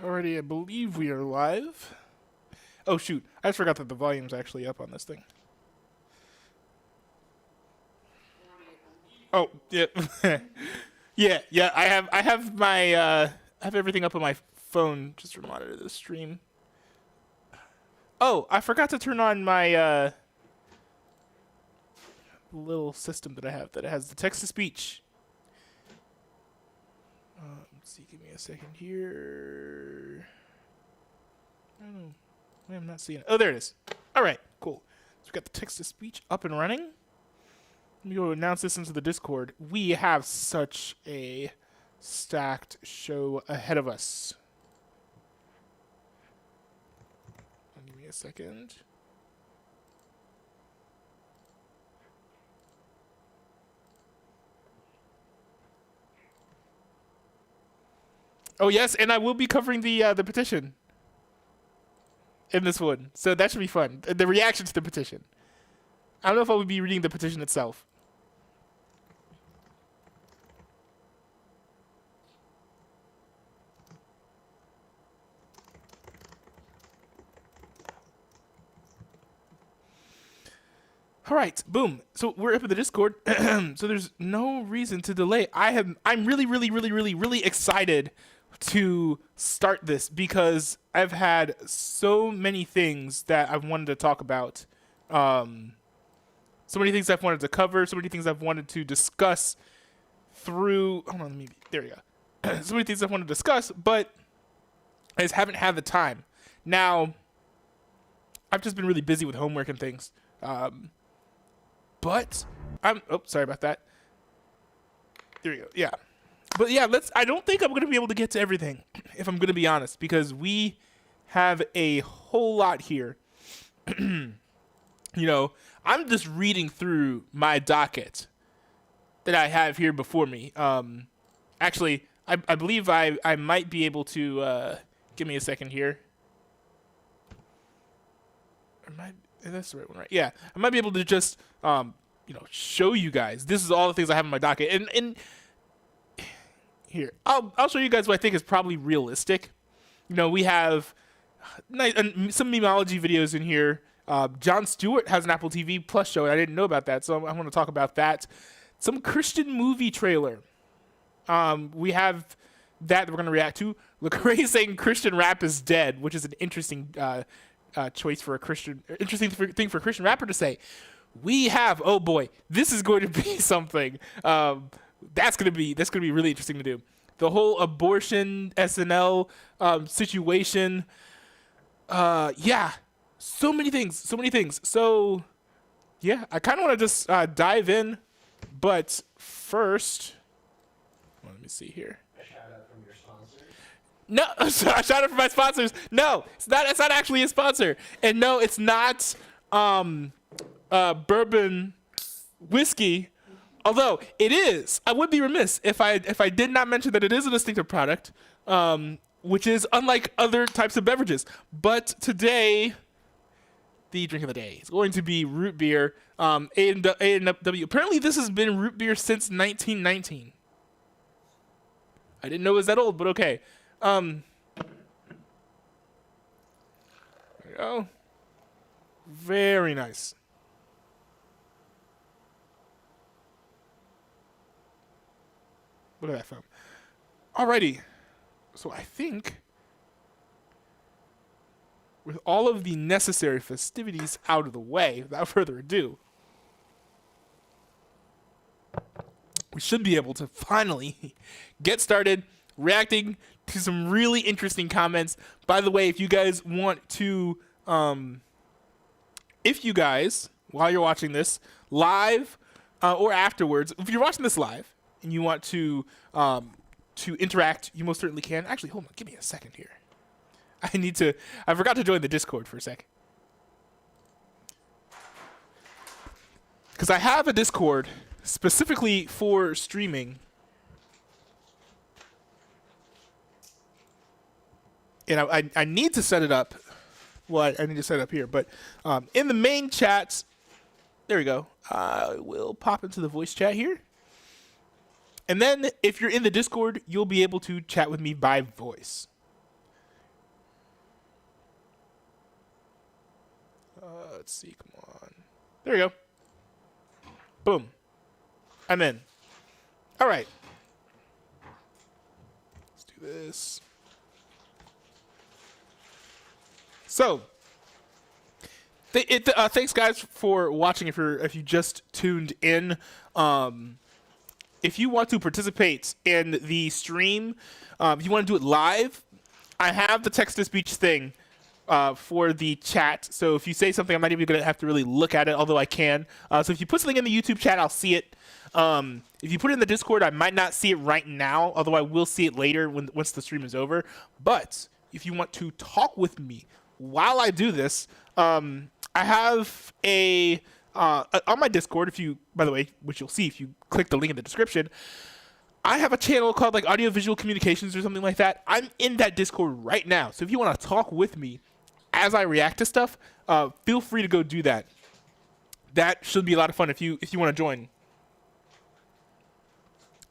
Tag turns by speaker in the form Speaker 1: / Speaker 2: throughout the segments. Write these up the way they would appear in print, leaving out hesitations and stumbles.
Speaker 1: Alrighty, I believe we are live. Oh shoot, I just forgot that the volume's actually up on this thing. Oh, yeah. yeah, I have my I have everything up on my phone just to monitor the stream. Oh, I forgot to turn on my little system that I have that has the text to speech. Let's see, give me a second here. Oh, I'm not seeing it. Oh, there it is. All right, cool. So we got the text to speech up and running. Let me go announce this into the Discord. We have such a stacked show ahead of us. Give me a second. Oh yes, and I will be covering the petition in this one, so that should be fun. The reaction to the petition. I don't know if I will be reading the petition itself. All right, boom. So we're up in the Discord, so there's no reason to delay. I'm really excited to start this because I've had so many things that I've wanted to talk about. So many things I've wanted to cover, so many things I've wanted to discuss through... Hold on, there we go. So many things I want to discuss, but I just haven't had the time. Now, I've just been really busy with homework and things. But sorry about that. There we go. Yeah. But yeah, I don't think I'm going to be able to get to everything, if I'm going to be honest, because we have a whole lot here. You know, I'm just reading through my docket that I have here before me. Actually, I believe I might be able to, give me a second here. That's the right one, right? Yeah, I might be able to just, show you guys. This is all the things I have in my docket. And here, I'll show you guys what I think is probably realistic. You know, we have some memeology videos in here. Jon Stewart has an Apple TV Plus show, and I didn't know about that, so I want to talk about that. Some Christian movie trailer. We have that we're going to react to. Lecrae saying Christian rap is dead, which is an interesting choice for a Christian, interesting thing for a Christian rapper to say. We have, oh boy, this is going to be something. That's gonna be really interesting to do. The whole abortion SNL situation. Yeah, so many things. So yeah, I kind of want to just dive in, but first, let me see here.
Speaker 2: A shout out from your sponsors.
Speaker 1: No, a shout out from my sponsors. No, it's not. It's not actually a sponsor, and no, it's not bourbon whiskey. Although it is, I would be remiss if I did not mention that it is a distinctive product, which is unlike other types of beverages. But today, the drink of the day is going to be root beer. A&W. Apparently, this has been root beer since 1919. I didn't know it was that old, but okay. There we go. Very nice. Look at that film. Alrighty. So I think with all of the necessary festivities out of the way, without further ado, we should be able to finally get started reacting to some really interesting comments. By the way, if you guys want to, while you're watching this live or afterwards, if you're watching this live, and you want to interact, you most certainly can. Actually, hold on, give me a second here. I forgot to join the Discord for a sec. Because I have a Discord specifically for streaming. And I need to set it up. Well, I need to set it up here. But in the main chats, there we go. I will pop into the voice chat here. And then if you're in the Discord, you'll be able to chat with me by voice. Let's see. Come on. There we go. Boom. I'm in. All right. Let's do this. So, thanks guys for watching. If you just tuned in, if you want to participate in the stream, if you want to do it live, I have the text-to-speech thing for the chat. So if you say something, I'm not even going to have to really look at it, although I can. So if you put something in the YouTube chat, I'll see it. If you put it in the Discord, I might not see it right now, although I will see it later once the stream is over. But if you want to talk with me while I do this, I have on my Discord, by the way, which you'll see if you click the link in the description, I have a channel called like Audio-Visual Communications or something like that. I'm in that Discord right now. So if you want to talk with me as I react to stuff, feel free to go do that. That should be a lot of fun if you want to join.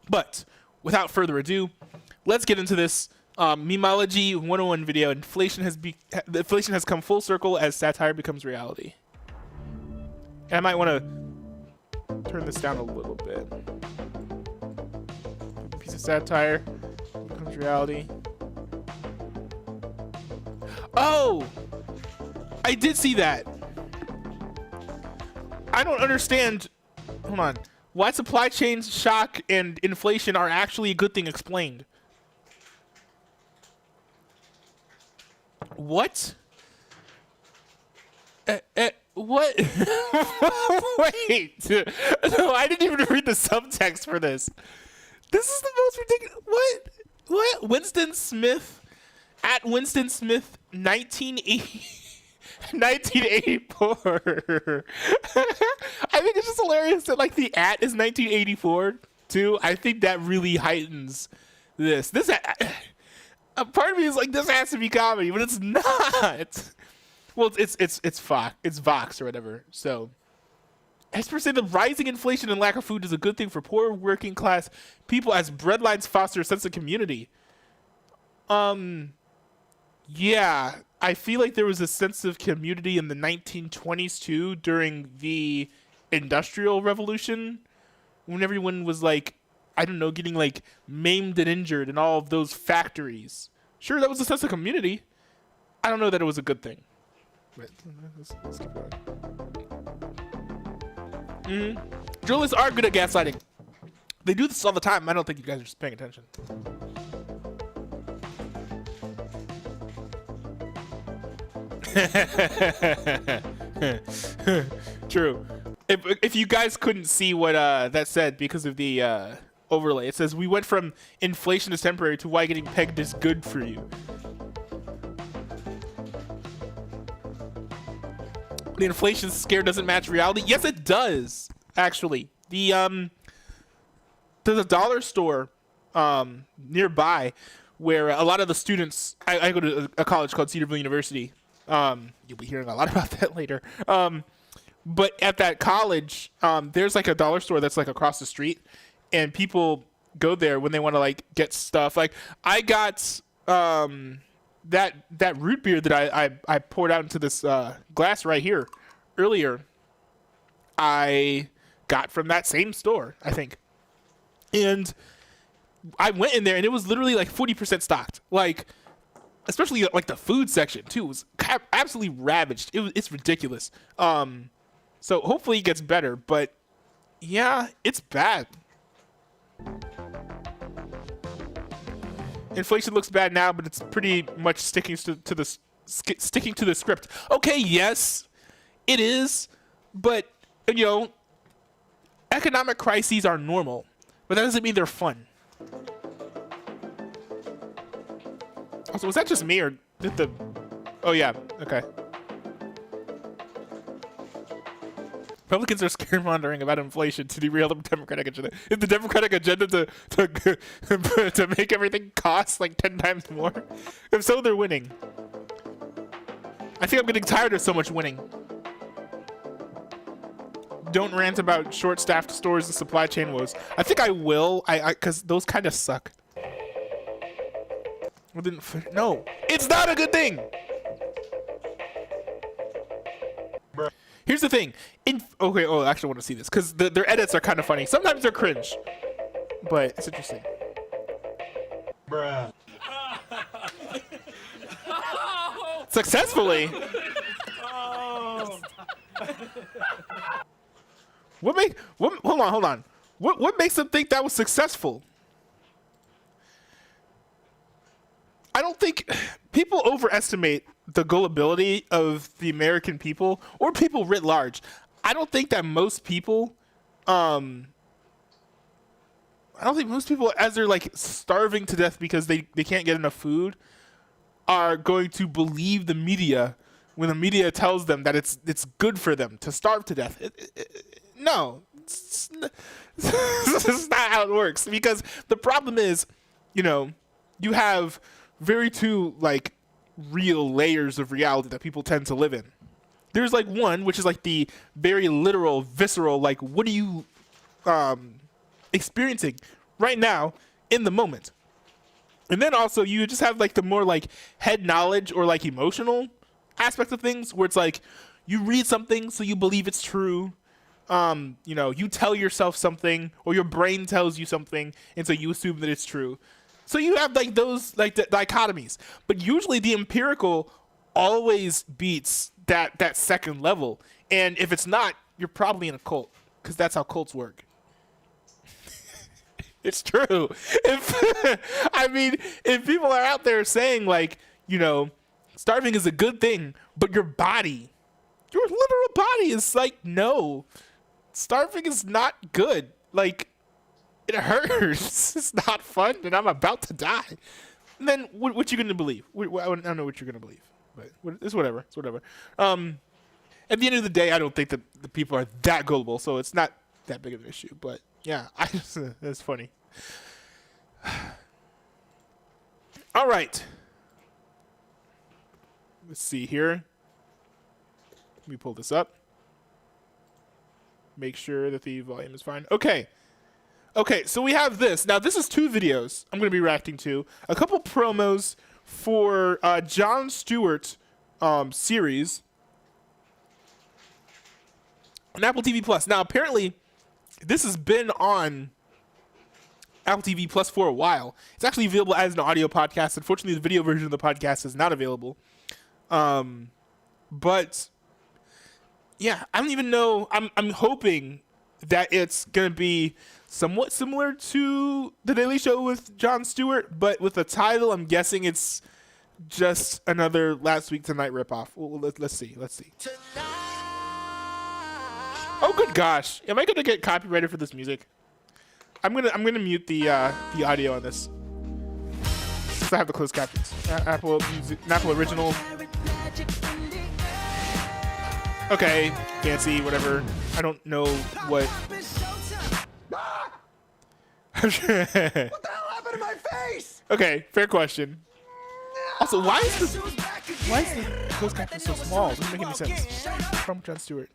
Speaker 1: But without further ado, let's get into this Memology 101 video. Inflation has come full circle as satire becomes reality. And I might want to turn this down a little bit. A piece of satire becomes reality. Oh! I did see that. I don't understand. Hold on. Why supply chains, shock, and inflation are actually a good thing explained. What? What? Wait. No, I didn't even read the subtext for this. This is the most ridiculous. What? Winston Smith, at Winston Smith 1984. I think it's just hilarious that like the at is 1984 too. I think that really heightens this. A part of me is like, this has to be comedy, but it's not. Well, it's Vox or whatever. So, experts say the rising inflation and lack of food is a good thing for poor working class people as breadlines foster a sense of community. Yeah, I feel like there was a sense of community in the 1920s too, during the Industrial Revolution, when everyone was like, I don't know, getting like maimed and injured in all of those factories. Sure, that was a sense of community. I don't know that it was a good thing. Wait, let's keep going. Journalists are good at gaslighting. They do this all the time. I don't think you guys are just paying attention. True. If you guys couldn't see what that said because of the overlay, it says we went from inflation is temporary to why getting pegged is good for you. The inflation scare doesn't match reality. Yes, it does. Actually, there's a dollar store nearby where a lot of the students. I go to a college called Cedarville University. You'll be hearing a lot about that later. But at that college, there's like a dollar store that's like across the street, and people go there when they want to like get stuff. Like I got that root beer that I poured out into this glass right here earlier. I got from that same store, I think, and I went in there and it was literally like 40% stocked. Like, especially like the food section too was absolutely ravaged. It's ridiculous. So hopefully it gets better, but yeah, it's bad. Inflation looks bad now, but it's pretty much sticking to the script. Okay, yes, it is, but you know, economic crises are normal, but that doesn't mean they're fun. Also, was that just me or did the? Oh yeah, okay. Republicans are scaremongering about inflation to derail the Democratic agenda. Is the Democratic agenda to make everything cost like 10 times more? If so, they're winning. I think I'm getting tired of so much winning. Don't rant about short-staffed stores and supply chain woes. I think I will, because those kind of suck. No, it's not a good thing. Here's the thing. Okay, I actually want to see this because their edits are kind of funny. Sometimes they're cringe, but it's interesting.
Speaker 2: Bruh.
Speaker 1: Successfully. Hold on. What makes them think that was successful? I don't think people overestimate the gullibility of the American people or people writ large. I don't think that most people, as they're like starving to death because they can't get enough food, are going to believe the media when the media tells them that it's good for them to starve to death. No, this is not how it works. Because the problem is, you have very two like real layers of reality that people tend to live in. There's like one, which is like the very literal, visceral, like what are you experiencing right now in the moment. And then also you just have like the more like head knowledge or like emotional aspect of things where it's like you read something so you believe it's true. You tell yourself something or your brain tells you something and so you assume that it's true. So you have like those like dichotomies, but usually the empirical always beats that second level. And if it's not, you're probably in a cult because that's how cults work. It's true. If people are out there saying like, starving is a good thing, but your literal body is like, no, starving is not good. Like, it hurts. It's not fun, and I'm about to die. And then what you gonna believe? I don't know what you're gonna believe, but it's whatever. It's whatever. At the end of the day, I don't think that the people are that gullible, so it's not that big of an issue. But yeah, it's funny. All right. Let's see here. Let me pull this up. Make sure that the volume is fine. Okay, so we have this. Now, this is 2 videos I'm going to be reacting to. A couple promos for Jon Stewart series on Apple TV Plus. Now, apparently, this has been on Apple TV Plus for a while. It's actually available as an audio podcast. Unfortunately, the video version of the podcast is not available. But yeah, I don't even know. I'm hoping that it's gonna be somewhat similar to The Daily Show with Jon Stewart, but with the title, I'm guessing it's just another Last Week Tonight ripoff. Well, let's see. Oh, good gosh! Am I gonna get copyrighted for this music? I'm gonna mute the audio on this. Since I have the closed captions. Apple Music, Apple Original. Okay, fancy, whatever. I don't know what.
Speaker 3: What the hell happened to my face?
Speaker 1: Okay, fair question. Also, why is the closed caption so small? It doesn't make any sense. From Jon Stewart.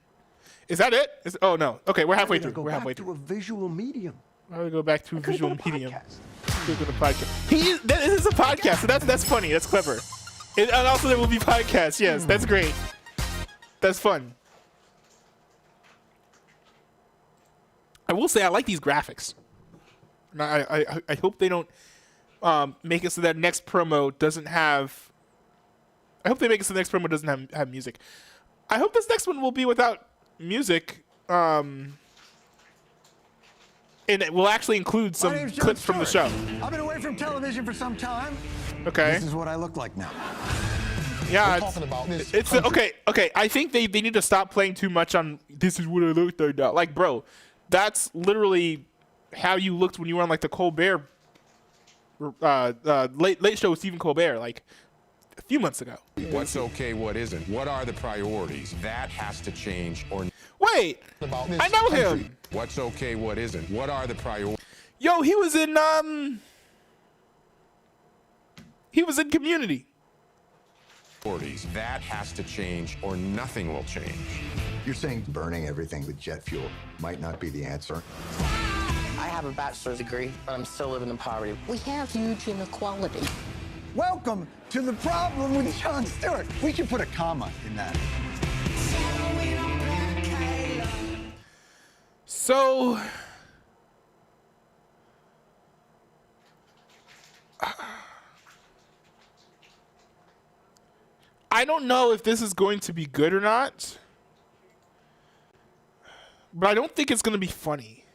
Speaker 1: Is that it? Oh no. Okay, we're halfway through. We're halfway through.
Speaker 3: To a visual medium.
Speaker 1: Why do we go back to a visual medium? Go to the podcast. This is a podcast, so that's funny. That's clever. And also, there will be podcasts. Yes, that's great. That's fun. I will say I like these graphics. I hope they don't make it so that next promo doesn't have. I hope they make it so the next promo doesn't have music. I hope this next one will be without music. And it will actually include some clips from the show.
Speaker 3: I've been away from television for some time.
Speaker 1: Okay.
Speaker 3: This is what I look like now.
Speaker 1: Yeah, it's okay. I think they need to stop playing too much on this is what I look like now. Like, bro, that's literally how you looked when you were on like the Colbert late show with Stephen Colbert like a few months ago.
Speaker 4: What's okay, what isn't? What are the priorities? That has to change or
Speaker 1: wait. I know him.
Speaker 4: What's okay, what isn't? What are the priorities?
Speaker 1: Yo, he was in Community.
Speaker 4: That has to change or nothing will change.
Speaker 3: You're saying burning everything with jet fuel might not be the answer?
Speaker 5: I have a bachelor's degree, but I'm still living in poverty. We have huge inequality.
Speaker 3: Welcome to the problem with Jon Stewart. We should put a comma in that.
Speaker 1: So I don't know if this is going to be good or not, but I don't think it's going to be funny.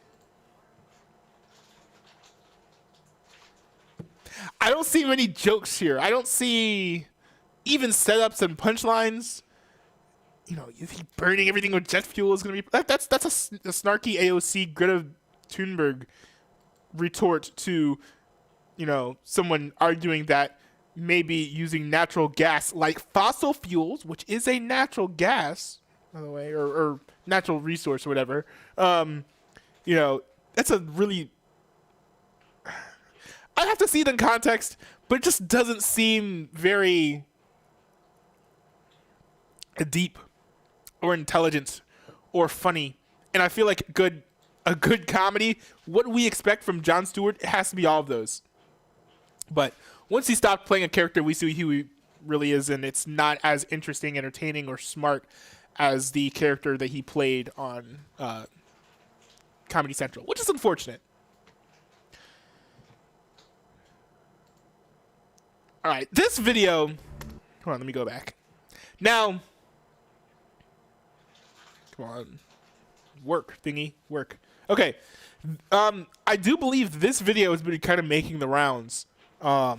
Speaker 1: I don't see many jokes here. I don't see even setups and punchlines. You know, is he burning everything with jet fuel is going to be... That's a snarky AOC Greta Thunberg retort to, you know, someone arguing that maybe using natural gas like fossil fuels, which is a natural gas, by the way, or natural resource or whatever, you know, that's a really... I have to see it in context, but it just doesn't seem very deep or intelligent or funny. And I feel like a good comedy, what we expect from Jon Stewart, it has to be all of those. But once he stopped playing a character, we see who he really is, and it's not as interesting, entertaining, or smart as the character that he played on Comedy Central, which is unfortunate. All right, this video, hold on, let me go back. Now, come on, work, thingy, work. Okay, I do believe this video has been kind of making the rounds, but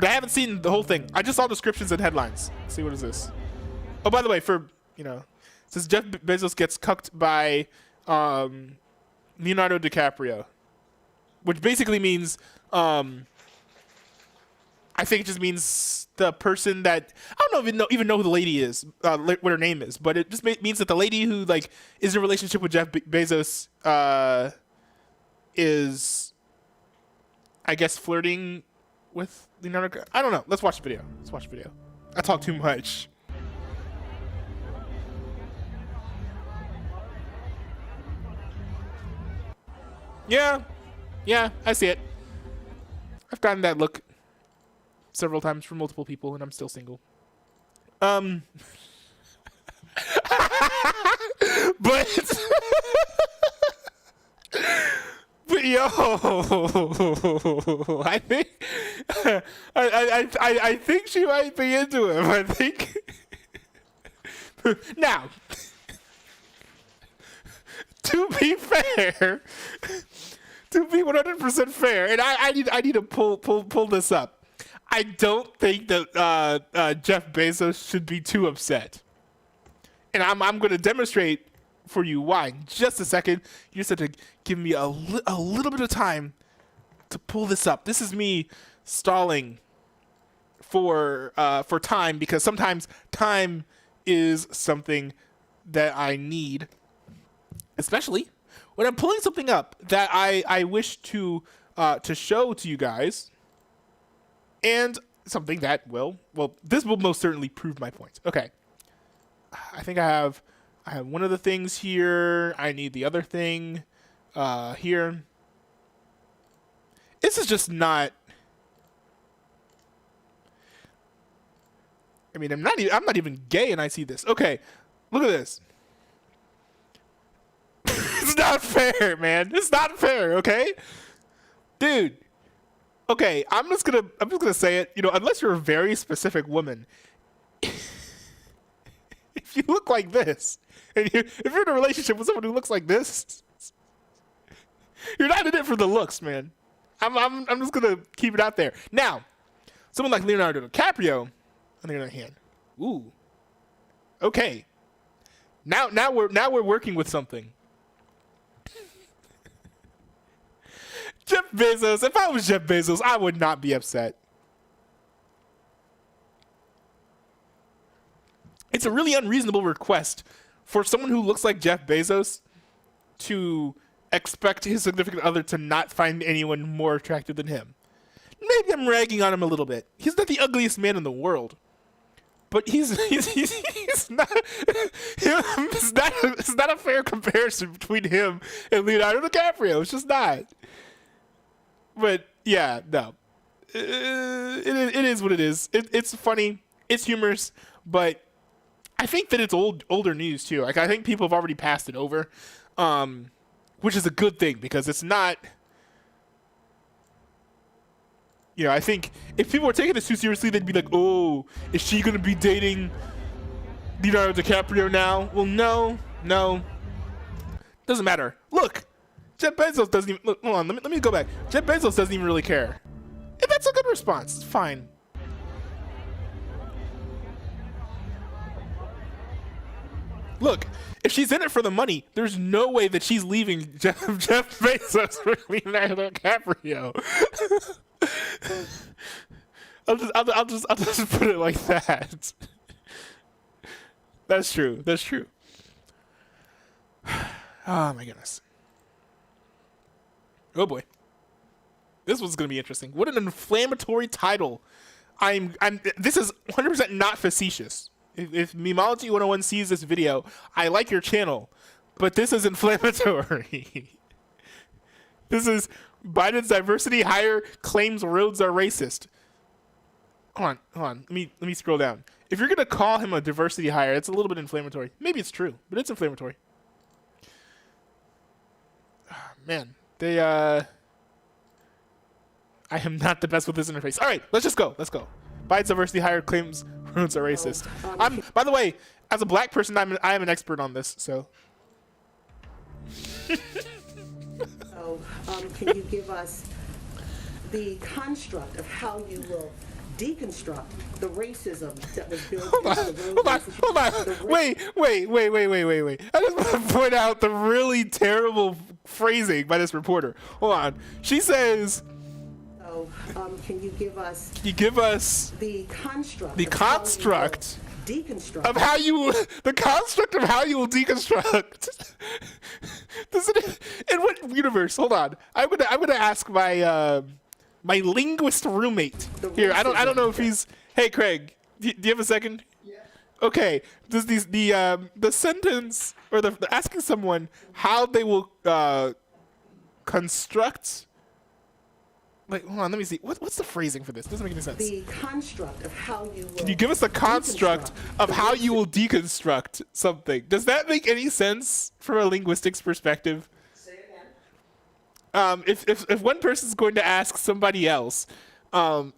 Speaker 1: I haven't seen the whole thing. I just saw descriptions and headlines. Let's see, what is this? Oh, by the way, for, you know, it says Jeff Bezos gets cucked by Leonardo DiCaprio, which basically means, I think it just means the person that, I don't even know who the lady is, what her name is, but it just means that the lady who like is in a relationship with Jeff Bezos is, I guess, flirting with Leonardo. I don't know. Let's watch the video. Let's watch the video. I talk too much. Yeah, I see it. I've gotten that look several times from multiple people, and I'm still single. But but yo, I think I think she might be into him. I think now, to be fair, to be 100% fair, and I need to pull this up. I don't think that Jeff Bezos should be too upset, and I'm going to demonstrate for you why in just a second. You just have to give me a little bit of time to pull this up. This is me stalling for time, because sometimes time is something that I need, especially when I'm pulling something up that I wish to show to you guys. And something that this will most certainly prove my point. Okay. I think I have one of the things here. I need the other thing here. This is just not, I mean, I'm not even gay and I see this. Okay. Look at this. It's not fair, man. It's not fair, okay? Dude. Okay, I'm just gonna say it. You know, unless you're a very specific woman, if you look like this, and if you're in a relationship with someone who looks like this, you're not in it for the looks, man. I'm just gonna keep it out there. Now, someone like Leonardo DiCaprio, on the other hand, ooh, okay. Now we're working with something. Jeff Bezos, if I was Jeff Bezos, I would not be upset. It's a really unreasonable request for someone who looks like Jeff Bezos to expect his significant other to not find anyone more attractive than him. Maybe I'm ragging on him a little bit. He's not the ugliest man in the world, but he's not. It's not a fair comparison between him and Leonardo DiCaprio. It's just not. But yeah, no, it is what it is. It's funny, it's humorous, but I think that it's older news too. Like, I think people have already passed it over, which is a good thing because it's not. You know, I think if people were taking this too seriously, they'd be like, "Oh, is she gonna be dating Leonardo DiCaprio now?" Well, no, doesn't matter. Look, Jeff Bezos doesn't even look. Hold on, let me go back. Jeff Bezos doesn't even really care. And that's a good response. It's fine. Look, if she's in it for the money, there's no way that she's leaving Jeff Bezos for Leonardo DiCaprio. I'll just put it like that. That's true. That's true. Oh my goodness. Oh boy. This one's gonna be interesting. What an inflammatory title. This is 100% not facetious. If Memology 101 sees this video, I like your channel, but this is inflammatory. This is Biden's diversity hire claims roads are racist. Hold on. Let me scroll down. If you're gonna call him a diversity hire, it's a little bit inflammatory. Maybe it's true, but it's inflammatory. Oh, man, I am not the best with this interface. All right, let's just go. Let's go. Biden's diversity hire claims roads are racist. By the way, as a black person, I am an expert on this. So.
Speaker 6: So, can you give us the construct of how you will deconstruct the racism that was built into the road?
Speaker 1: Hold on. Wait. I just want to point out the really terrible phrasing by this reporter. Hold on. She says.
Speaker 6: So, can you give us
Speaker 1: the construct
Speaker 6: deconstruct
Speaker 1: of how you will deconstruct? In what universe? Hold on. I'm gonna ask my my linguist roommate here. I don't know if he's. Hey, Craig, do you have a second? Yeah. Okay. Does the sentence or the asking someone how they will construct. Like, hold on, let me see. What's the phrasing for this? Doesn't make any sense.
Speaker 6: The construct of how you will.
Speaker 1: Can you give us the construct of how you will deconstruct something? Does that make any sense from a linguistics perspective?
Speaker 6: Say it again.
Speaker 1: If one person's going to ask somebody else to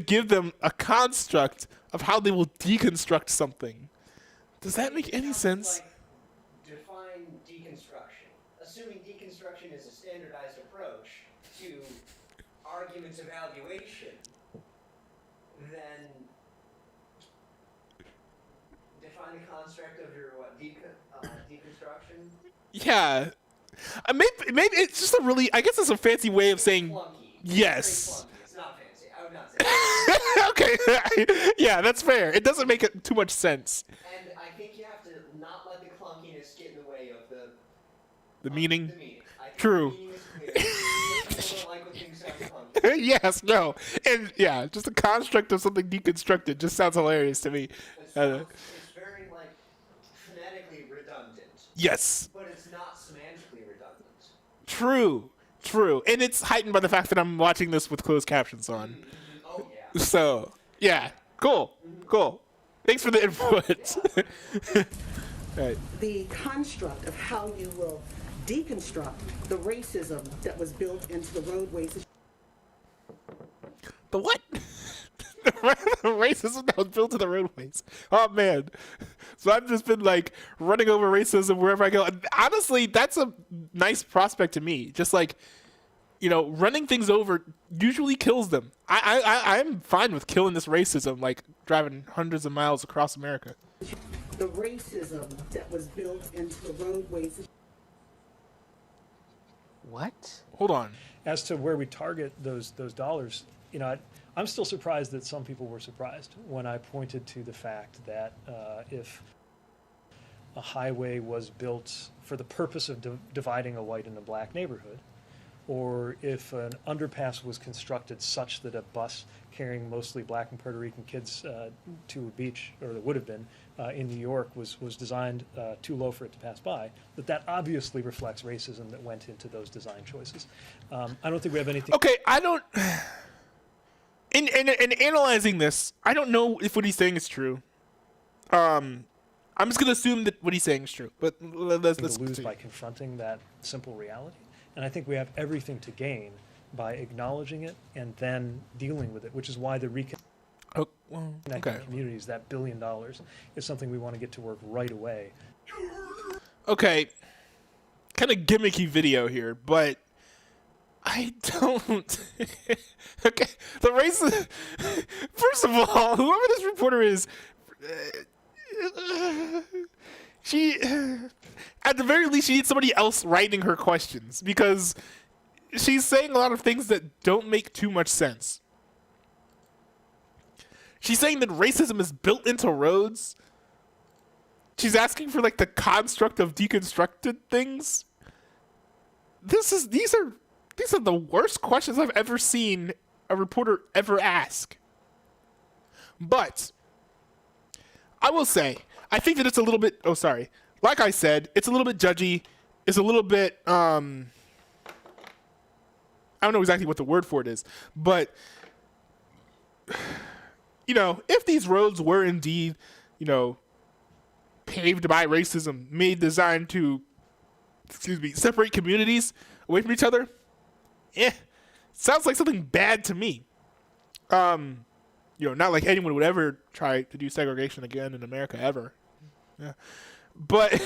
Speaker 1: give them a construct of how they will deconstruct something, does that make any sense?
Speaker 7: Like, define deconstruction. Assuming deconstruction is a standardized approach to arguments evaluation, then define the construct of your deconstruction.
Speaker 1: Yeah, maybe it's just a really. I guess it's a fancy way of saying
Speaker 7: Clunky.
Speaker 1: yes.
Speaker 7: It's not fancy. I would not say that.
Speaker 1: Okay, yeah, that's fair. It doesn't make it too much sense.
Speaker 7: And I think you have to not let the clunkiness get in the way of
Speaker 1: The meaning.
Speaker 7: the meaning. I think
Speaker 1: True.
Speaker 7: The meaning is clear. People don't like when things sound clunky.
Speaker 1: Yes, no, and yeah, just the construct of something deconstructed just sounds hilarious to me.
Speaker 7: It's very like phonetically redundant.
Speaker 1: Yes,
Speaker 7: But it's not semantically redundant.
Speaker 1: true, and it's heightened by the fact that I'm watching this with closed captions on.
Speaker 7: Oh yeah.
Speaker 1: So yeah, cool. Thanks for the input. Right.
Speaker 6: The construct of how you will deconstruct the racism that was built into the roadways.
Speaker 1: The what? The racism that was built to the roadways. Oh man. So I've just been like running over racism wherever I go. And honestly, that's a nice prospect to me. Just like, you know, running things over usually kills them. I'm fine with killing this racism, like driving hundreds of miles across America.
Speaker 6: The racism that was built into the roadways.
Speaker 5: What?
Speaker 1: Hold on.
Speaker 8: As to where we target those dollars, you know, I'm still surprised that some people were surprised when I pointed to the fact that if a highway was built for the purpose of dividing a white and a black neighborhood, or if an underpass was constructed such that a bus carrying mostly black and Puerto Rican kids to a beach, or it would have been, in New York was designed too low for it to pass by, that obviously reflects racism that went into those design choices. I don't think we have anything...
Speaker 1: Okay, I don't... In analyzing this, I don't know if what he's saying is true. I'm just gonna assume that what he's saying is true. But let's
Speaker 8: to lose
Speaker 1: continue.
Speaker 8: by confronting that simple reality. And I think we have everything to gain by acknowledging it and then dealing with it, which is why the reconnecting
Speaker 1: Oh, well, okay.
Speaker 8: communities, that $1 billion, is something we want to get to work right away.
Speaker 1: Okay. Kind of gimmicky video here, but I don't. Okay, the race. First of all, whoever this reporter is, she, at the very least, she needs somebody else writing her questions because she's saying a lot of things that don't make too much sense. She's saying that racism is built into roads. She's asking for like the construct of deconstructed things. These are the worst questions I've ever seen a reporter ever ask. But I will say, I think that it's a little bit, like I said, it's a little bit judgy. It's a little bit, I don't know exactly what the word for it is, but, you know, if these roads were indeed, you know, paved by racism, designed to, separate communities away from each other, sounds like something bad to me. You know, not like anyone would ever try to do segregation again in America ever. Yeah. But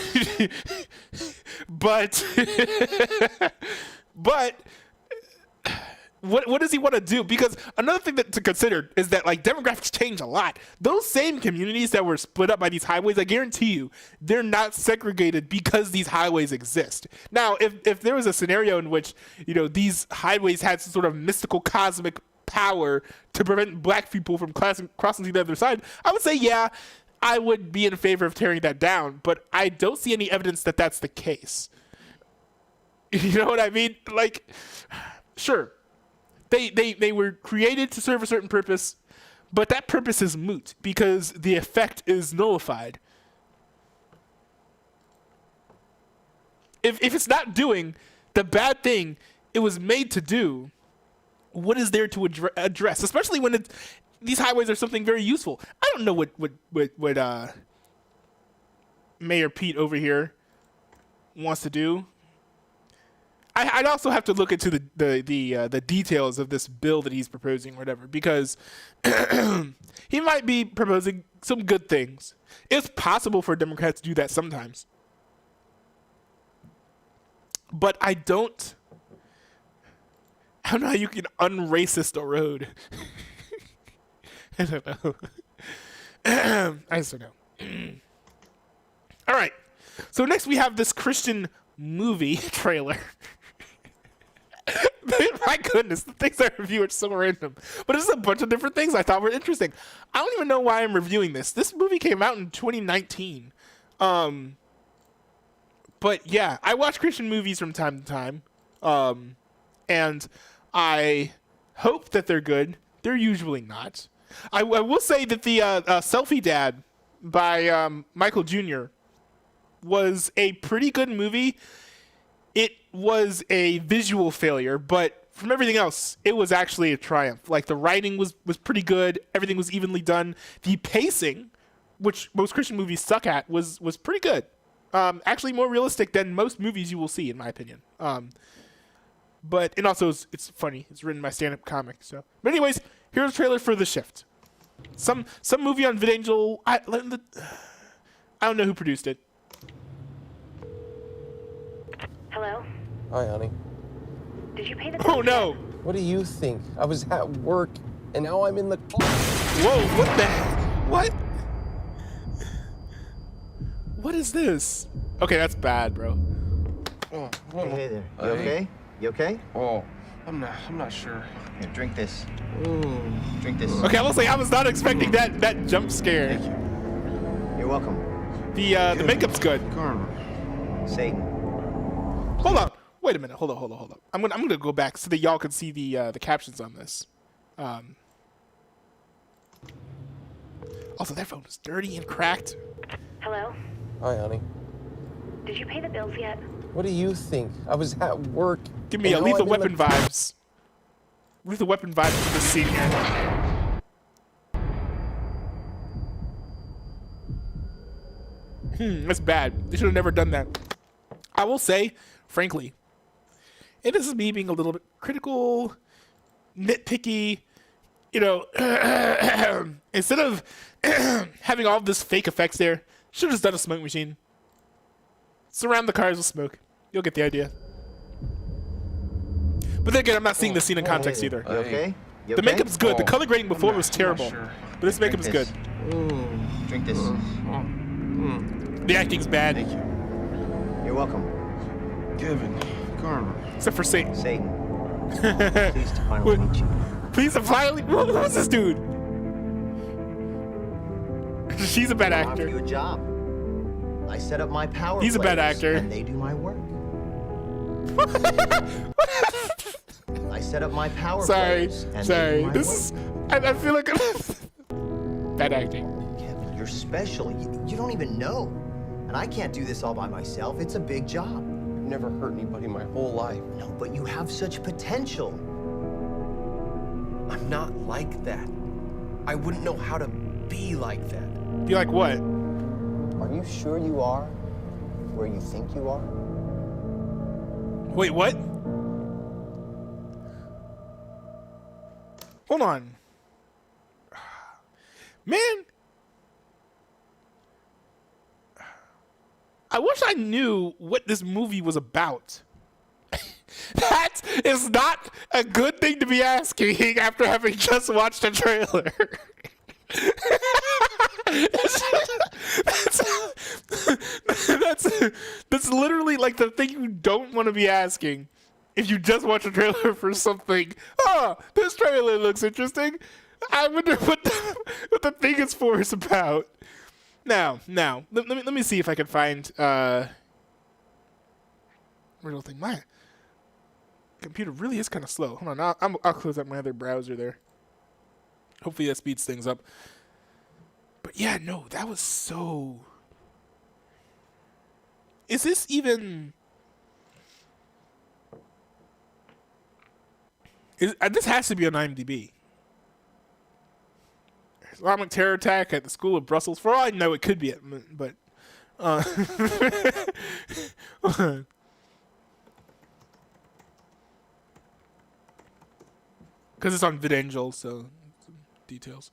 Speaker 1: what does he want to do? Because another thing to consider is that like demographics change a lot. Those same communities that were split up by these highways, I guarantee you, they're not segregated because these highways exist. Now, if there was a scenario in which, you know, these highways had some sort of mystical cosmic power to prevent black people from crossing to the other side, I would say, yeah, I would be in favor of tearing that down. But I don't see any evidence that that's the case. You know what I mean? Like, sure. They were created to serve a certain purpose, but that purpose is moot because the effect is nullified. If it's not doing the bad thing it was made to do, what is there to address? Especially when these highways are something very useful. I don't know what Mayor Pete over here wants to do. I'd also have to look into the details of this bill that he's proposing or whatever, because he might be proposing some good things. It's possible for Democrats to do that sometimes. But I don't know how you can unracist a road. I don't know. I just don't know. All right. So next we have this Christian movie trailer. My goodness, the things I review are so random. But it's a bunch of different things I thought were interesting. I don't even know why I'm reviewing this. This movie came out in 2019. But yeah, I watch Christian movies from time to time. And I hope that they're good. They're usually not. I will say that the Selfie Dad by Michael Jr. was a pretty good movie. It was a visual failure, but from everything else, it was actually a triumph. Like, the writing was pretty good. Everything was evenly done. The pacing, which most Christian movies suck at, was pretty good. Actually more realistic than most movies you will see, in my opinion. And also it's funny. It's written by stand-up comic. So, but anyways, here's a trailer for The Shift. Some movie on VidAngel. I don't know who produced it.
Speaker 9: Hello?
Speaker 10: Hi, honey.
Speaker 9: Did you pay the
Speaker 1: Oh no!
Speaker 10: What do you think? I was at work, and now I'm in the car.
Speaker 1: Whoa, what the what? What is this? Okay, that's bad, bro.
Speaker 10: Oh,
Speaker 11: Hey there. You okay? You okay?
Speaker 10: Oh, I'm not sure.
Speaker 11: Here, drink this. Drink this.
Speaker 1: Okay, I was not expecting that jump scare.
Speaker 11: Thank you. You're welcome.
Speaker 1: The makeup's good.
Speaker 11: Satan.
Speaker 1: Hold on. Wait a minute. Hold on. I'm gonna go back so that y'all can see the captions on this. Also, that phone is dirty and cracked.
Speaker 9: Hello?
Speaker 10: Hi, honey.
Speaker 9: Did you pay the bills yet?
Speaker 10: What do you think? I was at work.
Speaker 1: Give me a
Speaker 10: and now
Speaker 1: Lethal
Speaker 10: I'm in
Speaker 1: Weapon
Speaker 10: the car.
Speaker 1: vibes. Lethal Weapon vibes for this scene here. That's bad. They should have never done that. I will say, frankly, and this is me being a little bit critical, nitpicky, you know, instead of having all this fake effects there, should have just done a smoke machine. Surround the cars with smoke. You'll get the idea. But then again, I'm not seeing the scene in context either.
Speaker 11: You okay? You
Speaker 1: The
Speaker 11: okay?
Speaker 1: makeup's good. The color grading before was terrible. But this
Speaker 11: Drink
Speaker 1: makeup's good.
Speaker 11: this. Drink this.
Speaker 1: The acting's bad.
Speaker 10: Thank you.
Speaker 11: You're welcome.
Speaker 10: Kevin, Karma.
Speaker 1: Except for Satan.
Speaker 11: Satan. Pleased to finally meet you.
Speaker 1: Please, finally. Who's this dude? She's a bad
Speaker 11: I'll offer
Speaker 1: actor.
Speaker 11: you a job. I set up my power
Speaker 1: He's a bad
Speaker 11: players,
Speaker 1: actor.
Speaker 11: and they do my work. I set up my power
Speaker 1: Sorry.
Speaker 11: players, and they do
Speaker 1: Sorry.
Speaker 11: my
Speaker 1: This
Speaker 11: work.
Speaker 1: is. I feel like. Bad acting.
Speaker 11: Kevin, you're special. You don't even know. And I can't do this all by myself. It's a big job.
Speaker 10: I've never hurt anybody my whole life.
Speaker 11: No, but you have such potential.
Speaker 10: I'm not like that. I wouldn't know how to be like that.
Speaker 1: Be like what?
Speaker 11: Are you sure you are where you think you are?
Speaker 1: Wait, what? Hold on. Man. I wish I knew what this movie was about. That is not a good thing to be asking after having just watched a trailer. That's literally like the thing you don't want to be asking if you just watch a trailer for something. Oh, this trailer looks interesting. I wonder what the thing is for is about. Now, let me see if I can find real thing. My computer really is kind of slow. Hold on, I'll close up my other browser there. Hopefully that speeds things up. But yeah, no, that was so. Is this even? This has to be on IMDb. Islamic terror attack at the school of Brussels. For all I know, it could be it, but. Because it's on VidAngel, so details.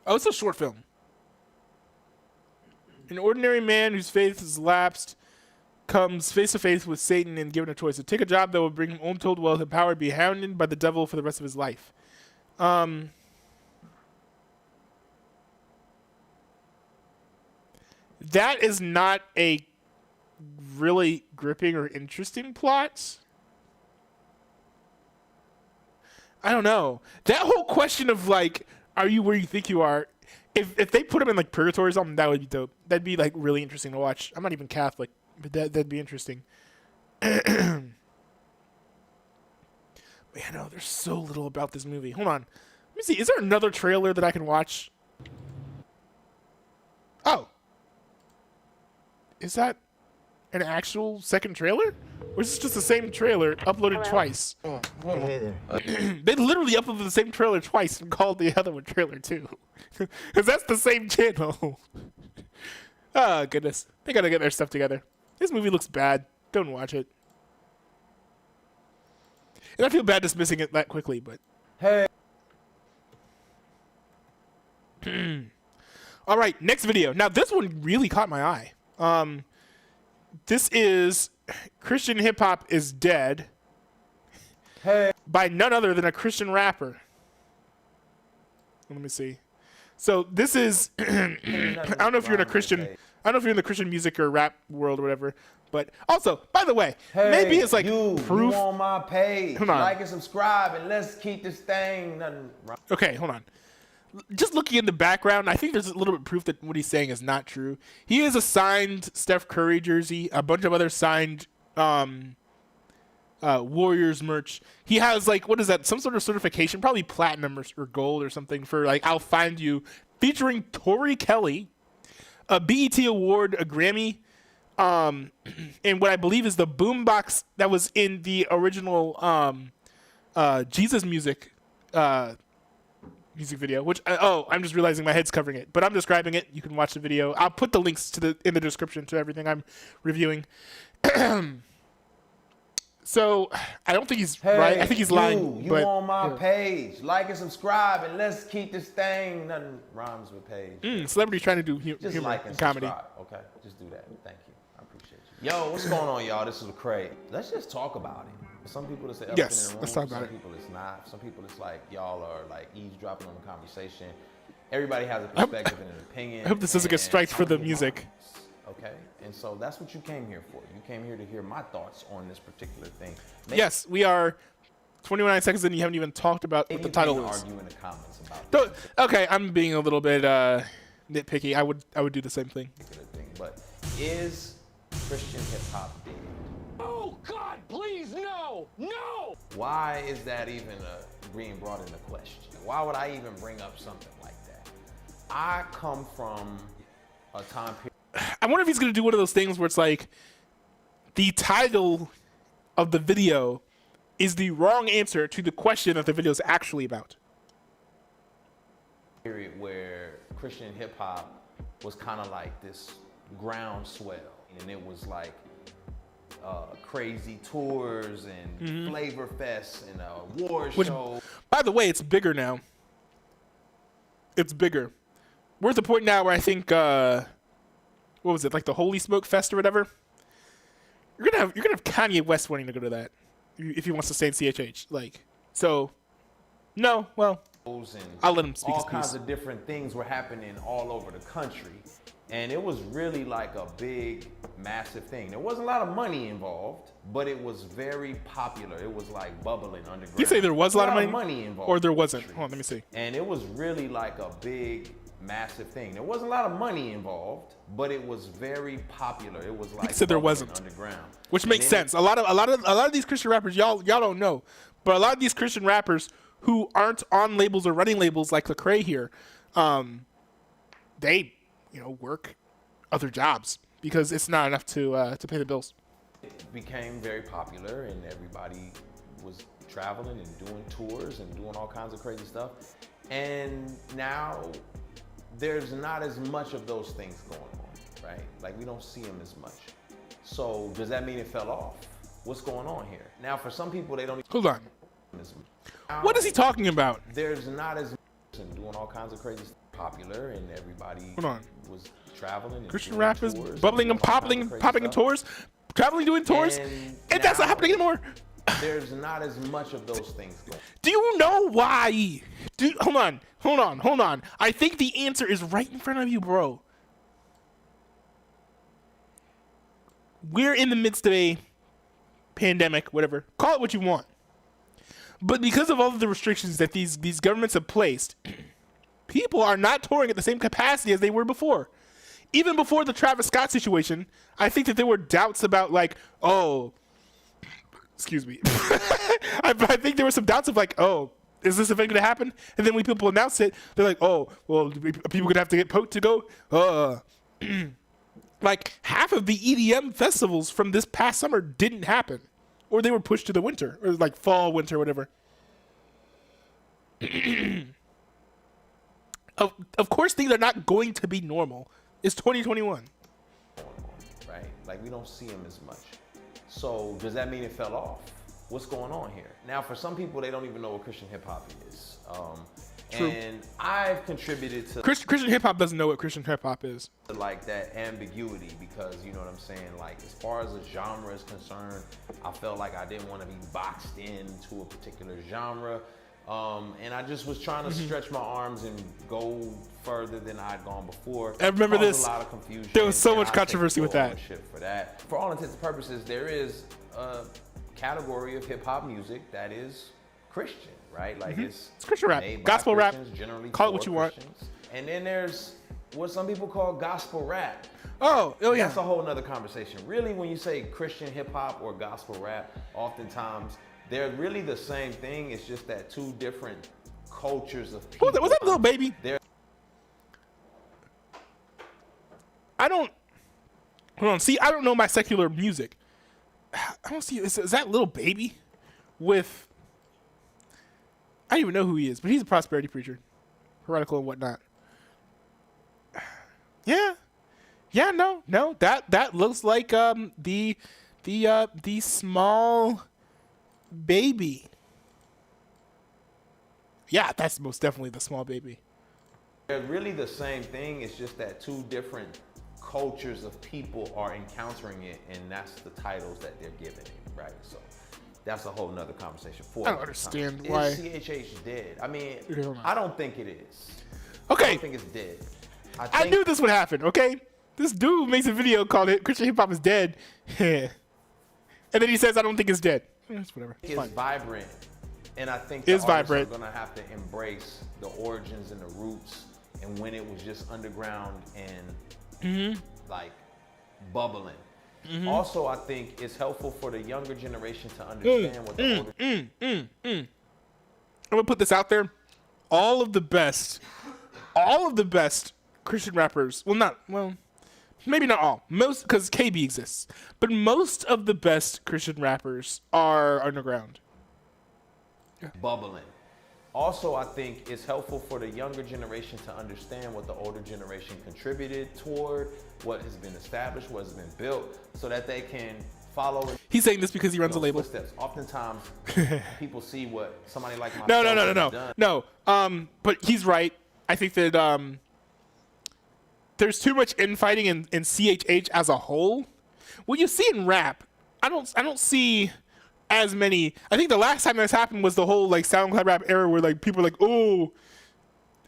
Speaker 1: Oh, it's a short film. An ordinary man whose faith is lapsed comes face to face with Satan and given a choice to take a job that will bring him untold wealth and power, be hounded by the devil for the rest of his life. That is not a really gripping or interesting plot. I don't know. That whole question of like, are you where you think you are? If they put him in like purgatory or something, that would be dope. That'd be like really interesting to watch. I'm not even Catholic, but that'd be interesting. But yeah, no, there's so little about this movie. Hold on. Let me see. Is there another trailer that I can watch? Oh. Is that an actual second trailer? Or is this just the same trailer uploaded twice?
Speaker 11: Hey there.
Speaker 1: They literally uploaded the same trailer twice and called the other one trailer 2. Because that's the same channel. Oh, goodness. They gotta get their stuff together. This movie looks bad. Don't watch it. And I feel bad dismissing it that quickly, but...
Speaker 10: Hey.
Speaker 1: All right, next video. Now, this one really caught my eye. This is Christian Hip Hop is Dead by none other than a Christian rapper. Let me see. So this is I don't know if you're in a Christian I don't know if you're in the Christian music or rap world or whatever, but also, by the way, maybe it's like proof.
Speaker 12: You on my page.
Speaker 1: Hold on.
Speaker 12: Like and subscribe and let's keep this thing.
Speaker 1: Okay, hold on. Just looking in the background, I think there's a little bit of proof that what he's saying is not true. He is a signed Steph Curry jersey, a bunch of other signed Warriors merch. He has like, what is that? Some sort of certification, probably platinum or gold or something for like I'll Find You, featuring Tori Kelly, a BET award, a Grammy, and what I believe is the boombox that was in the original Jesus Music music video, which I'm just realizing my head's covering it, but I'm describing it. You can watch the video. I'll put the links in the description to everything I'm reviewing. So I don't think he's right. I think he's lying.
Speaker 12: You
Speaker 1: but,
Speaker 12: on my page? Like and subscribe, and let's keep this thing. Nothing rhymes with page.
Speaker 1: Celebrities trying to do
Speaker 12: Just
Speaker 1: humor
Speaker 12: like
Speaker 1: and comedy.
Speaker 12: subscribe, okay? Just do that. Thank you. I appreciate you. Yo, what's going on, y'all? This is Lecrae. Let's just talk about it. Some people that say elephant
Speaker 1: Yes,
Speaker 12: in the room.
Speaker 1: let's talk about
Speaker 12: some
Speaker 1: it.
Speaker 12: people it's not. Some people it's like y'all are like eavesdropping on the conversation. Everybody has a perspective and an opinion.
Speaker 1: I hope this doesn't get striked for the music.
Speaker 12: Okay, and so that's what you came here for. You came here to hear my thoughts on this particular thing.
Speaker 1: Yes, we are 29 seconds in. You haven't even talked about what the title is.
Speaker 12: Argue in the comments about
Speaker 1: Okay, I'm being a little bit nitpicky. I would do the same thing.
Speaker 12: But is Christian hip hop dead?
Speaker 10: Oh, God, please, no! No!
Speaker 12: Why is that even being brought into question? Why would I even bring up something like that? I come from a time period.
Speaker 1: I wonder if he's going to do one of those things where it's like the title of the video is the wrong answer to the question that the video is actually about.
Speaker 12: Period where Christian hip hop was kind of like this groundswell, and it was like crazy tours and flavor fests and award shows.
Speaker 1: By the way, it's bigger now. It's bigger. We're at the point now where I think what was it, like the Holy Smoke Fest or whatever? You're gonna have Kanye West wanting to go to that if he wants to stay in CHH. Like, so no, well, I'll let him speak his
Speaker 12: all kinds
Speaker 1: piece.
Speaker 12: of different things were happening all over the country, and it was really like a big, massive thing. There wasn't a lot of money involved, but it was very popular. It was like bubbling underground.
Speaker 1: You say there was a lot of money
Speaker 12: involved,
Speaker 1: or there wasn't? Hold on, let me see.
Speaker 12: And it was really like a big, massive thing. There wasn't a lot of money involved, but it was very popular. It was like
Speaker 1: He said there
Speaker 12: bubbling
Speaker 1: wasn't,
Speaker 12: underground,
Speaker 1: which makes sense. A lot of these Christian rappers, y'all don't know, but a lot of these Christian rappers who aren't on labels or running labels like Lecrae here, they work other jobs because it's not enough to pay the bills.
Speaker 12: It became very popular, and everybody was traveling and doing tours and doing all kinds of crazy stuff. And now there's not as much of those things going on, right? Like, we don't see them as much. So does that mean it fell off? What's going on here? Now, for some people, they don't even
Speaker 1: Hold on.
Speaker 12: as much.
Speaker 1: What is he talking about?
Speaker 12: There's not as much and doing all kinds of crazy stuff popular, and everybody was traveling and
Speaker 1: Christian
Speaker 12: doing
Speaker 1: rappers
Speaker 12: tours
Speaker 1: bubbling and popping in tours, traveling, doing tours, and that's not happening anymore.
Speaker 12: There's not as much of those things going.
Speaker 1: Do you know why? Hold on. I think the answer is right in front of you, bro. We're in the midst of a pandemic, whatever. Call it what you want. But because of all of the restrictions that these governments have placed, people are not touring at the same capacity as they were before. Even before the Travis Scott situation, I think that there were doubts about excuse me. I think there were some doubts of is this event going to happen? And then when people announce it, they're like, oh, well, people going to have to get poked to go? Like, half of the EDM festivals from this past summer didn't happen. Or they were pushed to the winter, or like fall, winter, whatever. Of course, things are not going to be normal. It's 2021.
Speaker 12: Right? Like, we don't see them as much. So does that mean it fell off? What's going on here? Now, for some people, they don't even know what Christian hip hop is.
Speaker 1: True.
Speaker 12: And I've contributed to
Speaker 1: Christian hip hop doesn't know what Christian hip hop is.
Speaker 12: Like that ambiguity, because you know what I'm saying, like as far as the genre is concerned, I felt like I didn't want to be boxed into a particular genre, and I just was trying to stretch my arms and go further than I'd gone before.
Speaker 1: I remember
Speaker 12: Caused
Speaker 1: this.
Speaker 12: a lot of confusion.
Speaker 1: There was so
Speaker 12: and
Speaker 1: much
Speaker 12: I take
Speaker 1: controversy with
Speaker 12: full
Speaker 1: that.
Speaker 12: ownership for that. For all intents and purposes, there is a category of hip hop music that is Christian, right? Like it's
Speaker 1: Christian rap,
Speaker 12: made by
Speaker 1: gospel rap.
Speaker 12: Christians, generally
Speaker 1: Call it
Speaker 12: for
Speaker 1: what you want.
Speaker 12: Christians. And then there's what some people call gospel rap.
Speaker 1: Oh yeah.
Speaker 12: That's a whole nother conversation. Really, when you say Christian hip hop or gospel rap, oftentimes they're really the same thing. It's just that two different cultures of people.
Speaker 1: Was that Lil Baby? I don't. Hold on. See, I don't know my secular music. I don't see. Is that Lil Baby? With. don't even know who he is, but he's a prosperity preacher, heretical and whatnot. Yeah, no, that looks like the small baby. Yeah, that's most definitely the small baby.
Speaker 12: They're really the same thing. It's just that two different cultures of people are encountering it, and that's the titles that they're giving it, right? So that's a whole nother conversation for
Speaker 1: I don't understand
Speaker 12: time.
Speaker 1: why.
Speaker 12: Is CHH dead? I mean, I don't think it is.
Speaker 1: Okay.
Speaker 12: I don't think it's dead.
Speaker 1: I knew this would happen, okay? This dude makes a video called Christian Hip Hop is Dead. And then he says, I don't think it's dead. It's whatever.
Speaker 12: It's
Speaker 1: fine.
Speaker 12: vibrant. And I think
Speaker 1: It's
Speaker 12: the artists
Speaker 1: vibrant.
Speaker 12: are going to have to embrace the origins and the roots and when it was just underground and like bubbling. Also, I think it's helpful for the younger generation to understand what the older...
Speaker 1: I'm going to put this out there. All of the best Christian rappers, maybe not all, most, because KB exists, but most of the best Christian rappers are underground.
Speaker 12: bubbling. Also, I think it's helpful for the younger generation to understand what the older generation contributed toward, what has been established, what has been built, so that they can follow.
Speaker 1: He's saying this because he runs a label.
Speaker 12: Footsteps. Oftentimes, people see what somebody like myself
Speaker 1: No. But he's right. I think that there's too much infighting in CHH as a whole. What you see in rap, I don't see as many. I think the last time this happened was the whole like SoundCloud rap era where like people are like, oh,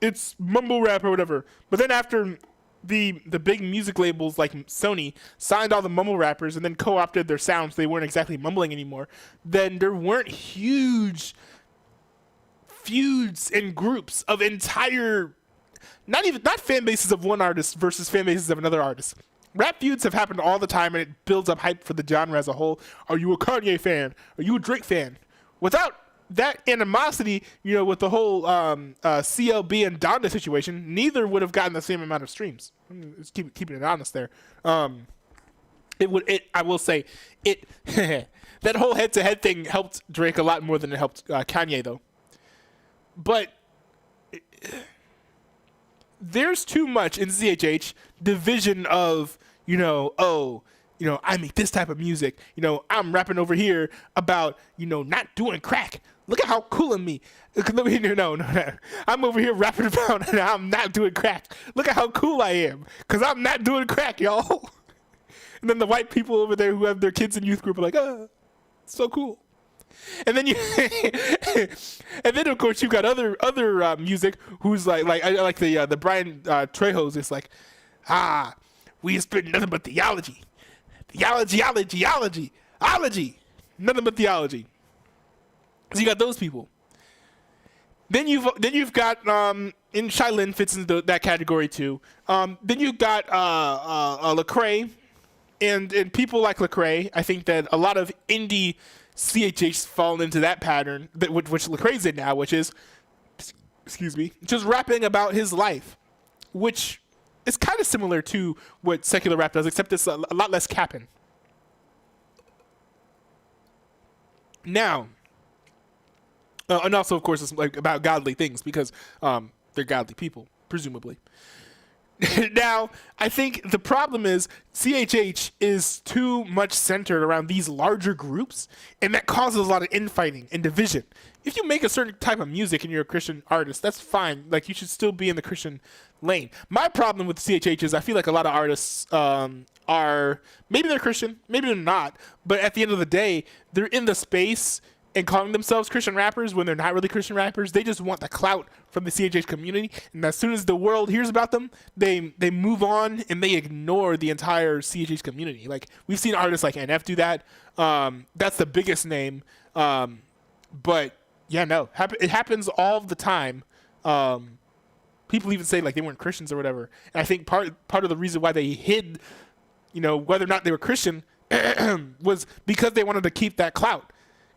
Speaker 1: it's mumble rap or whatever. But then after the big music labels like Sony signed all the mumble rappers and then co-opted their sounds, they weren't exactly mumbling anymore. Then there weren't huge feuds and groups of entire, not fan bases of one artist versus fan bases of another artist. Rap feuds have happened all the time, and it builds up hype for the genre as a whole. Are you a Kanye fan? Are you a Drake fan? Without that animosity, with the whole CLB and Donda situation, neither would have gotten the same amount of streams. Just keeping it honest there. I will say it. That whole head-to-head thing helped Drake a lot more than it helped Kanye, though. But there's too much in CHH division of, I make this type of music. I'm rapping over here about, not doing crack. Look at how cool of me. No. I'm over here rapping about I'm not doing crack. Look at how cool I am, because I'm not doing crack, y'all. And then the white people over there who have their kids in youth group are like, so cool. And then of course you've got other music who's like I like the Brian Trejo's. It's like, we spit nothing but theology, nothing but theology. So you got those people. Then you've got and Shailin fits into that category too. Then you've got Lecrae, and people like Lecrae. I think that a lot of indie CHH fallen into that pattern, which Lecrae's in now, which is, just rapping about his life, which is kind of similar to what secular rap does, except it's a lot less capping. Now, and also, of course, it's like about godly things because they're godly people, presumably. Now, I think the problem is CHH is too much centered around these larger groups, and that causes a lot of infighting and division. If you make a certain type of music and you're a Christian artist, that's fine. Like, you should still be in the Christian lane. My problem with CHH is I feel like a lot of artists are, maybe they're Christian, maybe they're not, but at the end of the day, they're in the space and calling themselves Christian rappers when they're not really Christian rappers. They just want the clout from the CHH community, and as soon as the world hears about them, they move on and they ignore the entire CHH community. Like, we've seen artists like NF do that. That's the biggest name. But yeah, no, it happens all the time. People even say like they weren't Christians or whatever. And I think part of the reason why they hid, whether or not they were Christian was because they wanted to keep that clout.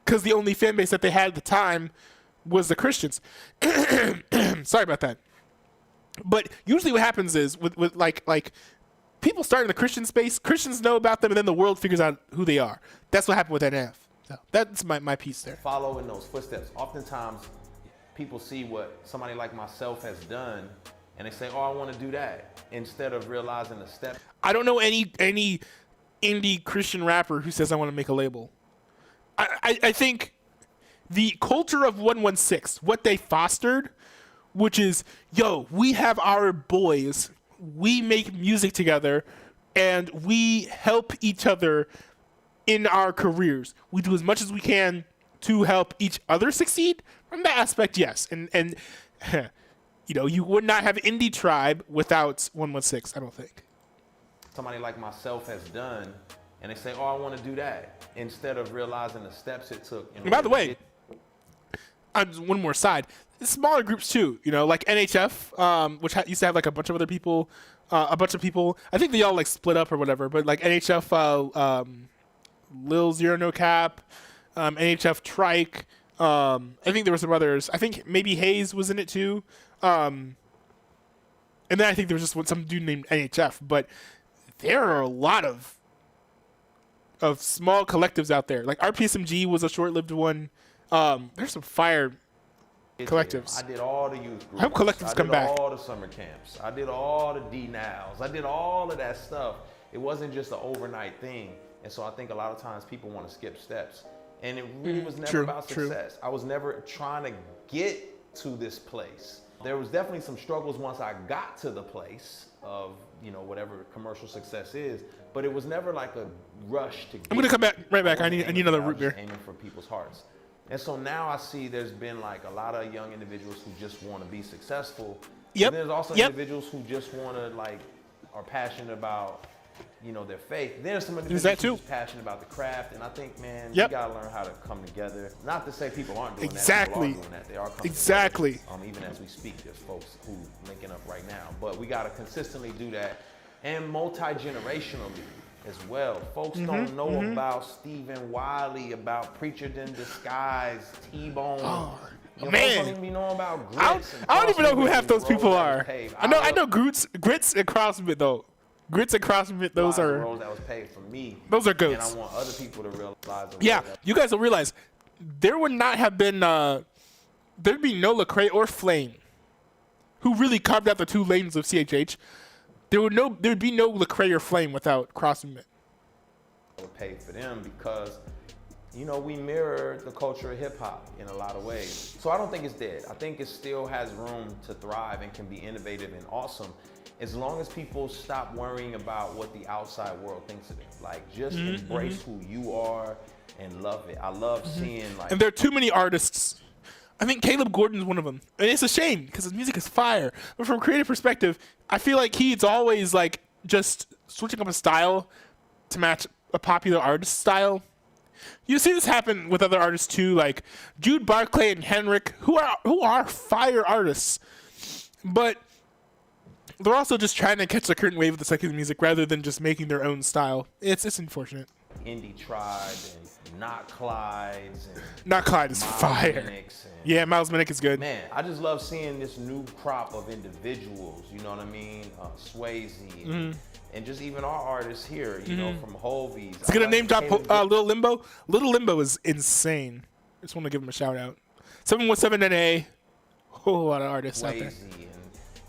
Speaker 1: Because the only fan base that they had at the time was the Christians. Sorry about that. But usually what happens is with like people start in the Christian space, Christians know about them, and then the world figures out who they are. That's what happened with NF. So that's my piece there.
Speaker 12: Follow in those footsteps. Oftentimes, people see what somebody like myself has done, and they say, "Oh, I want to do that," instead of realizing the step.
Speaker 1: I don't know any indie Christian rapper who says I want to make a label. I think the culture of 116, what they fostered, which is, yo, we have our boys, we make music together, and we help each other in our careers. We do as much as we can to help each other succeed. From that aspect, yes. And you know, you would not have Indie Tribe without 116, I don't think.
Speaker 12: Somebody like myself has done, and they say, "Oh, I want to do that," instead of realizing the steps it took.
Speaker 1: And by the way, one more side, smaller groups too, you know, like NHF, which used to have like a bunch of other people, I think they all like split up or whatever, but like NHF, Lil Zero No Cap, NHF Trike, I think there were some others. I think maybe Hayes was in it too. And then I think there was just some dude named NHF, but there are a lot of small collectives out there. Like RPSMG was a short-lived one. There's some fire collectives.
Speaker 12: I did all the youth groups.
Speaker 1: I hope collectives come back.
Speaker 12: I did all the summer camps. I did all the D-Nows. I did all of that stuff. It wasn't just an overnight thing. And so I think a lot of times people want to skip steps. And it really was never about success. I was never trying to get to this place. There was definitely some struggles once I got to the place of, you know, whatever commercial success is, but it was never like a rush to get.
Speaker 1: I'm gonna come back right back. I need another root beer.
Speaker 12: Aiming for people's hearts. And so now I see there's been like a lot of young individuals who just want to be successful.
Speaker 1: Yep.
Speaker 12: And there's also individuals who just want to like, are passionate about, you know, their faith. There's some individuals who's passionate about the craft, and I think, man, you gotta learn how to come together. Not to say people aren't doing that. People are doing that. They are coming together. Even as we speak, there's folks who linking up right now. But we gotta consistently do that, and multi-generationally as well. Folks don't know about Stephen Wiley, about Preacher in Disguise, T-Bone.
Speaker 1: Man,
Speaker 12: folks don't even know about Grits.
Speaker 1: I don't even know who half those people are. I know Grits and CrossFit though. Grits and CrossFit, those are
Speaker 12: roles that was paid for me.
Speaker 1: Those are goats.
Speaker 12: And I want other people to realize.
Speaker 1: Yeah, you guys will realize there would not have been there'd be no Lecrae or Flame, who really carved out the two lanes of CHH. There'd be no Lecrae or Flame without CrossFit.
Speaker 12: I would pay for them because, you know, we mirror the culture of hip hop in a lot of ways. So I don't think it's dead. I think it still has room to thrive and can be innovative and awesome, as long as people stop worrying about what the outside world thinks of them. Like, just embrace who you are and love it. I love seeing, like...
Speaker 1: And there are too many artists. I think Caleb Gordon's one of them. And it's a shame, because his music is fire. But from a creative perspective, I feel like he's always, like, just switching up a style to match a popular artist style. You see this happen with other artists, too, like Jude Barclay and Henrik, who are fire artists. But... they're also just trying to catch the current wave of the secular music rather than just making their own style. It's unfortunate.
Speaker 12: Indie Tribe and Not Clyde's.
Speaker 1: Not Clyde is fire. Yeah, Miles Minnick is good.
Speaker 12: Man, I just love seeing this new crop of individuals, you know what I mean? Swayze and just even our artists here, you know, from Hovies.
Speaker 1: It's gonna name drop Little Limbo. Little Limbo is insane. I just want to give him a shout out. 717 NA. Whole lot of artists out there.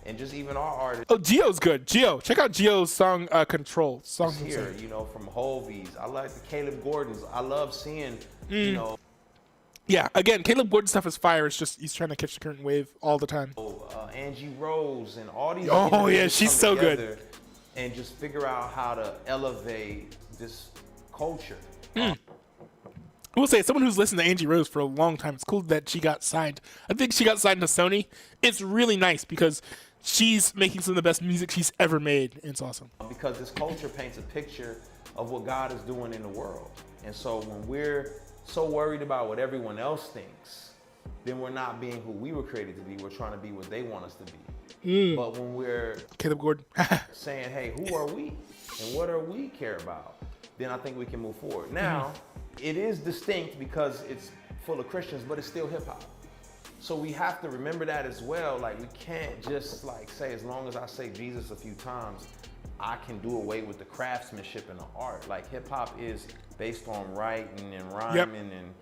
Speaker 12: And just even our artists.
Speaker 1: Oh, Gio's good. Gio. Check out Gio's song Control. Song
Speaker 12: here, you know, from Hovies. I like the Caleb Gordons. I love seeing, you know.
Speaker 1: Yeah, again, Caleb Gordon stuff is fire. It's just he's trying to catch the current wave all the time.
Speaker 12: Angie Rose and all these.
Speaker 1: Oh yeah, she's so good.
Speaker 12: And just figure out how to elevate this culture.
Speaker 1: I will say, as someone who's listened to Angie Rose for a long time, it's cool that she got signed. I think she got signed to Sony. It's really nice because she's making some of the best music she's ever made. And it's awesome.
Speaker 12: Because this culture paints a picture of what God is doing in the world. And so when we're so worried about what everyone else thinks, then we're not being who we were created to be. We're trying to be what they want us to be. But when we're
Speaker 1: Caleb Gordon
Speaker 12: saying, hey, who are we? And what are we care about? Then I think we can move forward. Now, it is distinct because it's full of Christians, but it's still hip hop. So we have to remember that as well. Like, we can't just like say, as long as I say Jesus a few times, I can do away with the craftsmanship and the art. Like, hip hop is based on writing and rhyming, and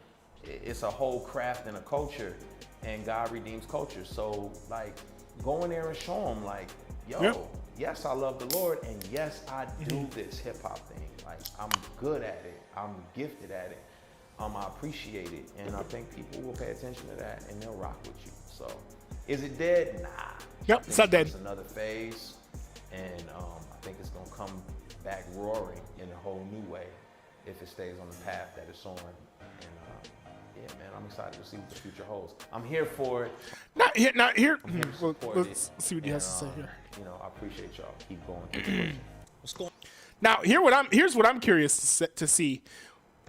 Speaker 12: it's a whole craft and a culture. and God redeems culture. So like, go in there and show them like, yo,
Speaker 1: Yep.
Speaker 12: yes, I love the Lord, and yes, I do this hip hop thing. Like, I'm good at it. I'm gifted at it. I appreciate it, and I think people will pay attention to that, and they'll rock with you. So, is it dead? Nah.
Speaker 1: Yep, it's not dead.
Speaker 12: It's another phase, and I think it's gonna come back roaring in a whole new way if it stays on the path that it's on. And yeah, man, I'm excited to see what the future holds. I'm here for it.
Speaker 1: Not here.
Speaker 12: I'm here to
Speaker 1: Well,
Speaker 12: support
Speaker 1: let's
Speaker 12: it.
Speaker 1: see what he has to
Speaker 12: And,
Speaker 1: say here.
Speaker 12: You know, I appreciate y'all. Keep going.
Speaker 10: What's going
Speaker 1: Now, here's what I'm curious to see,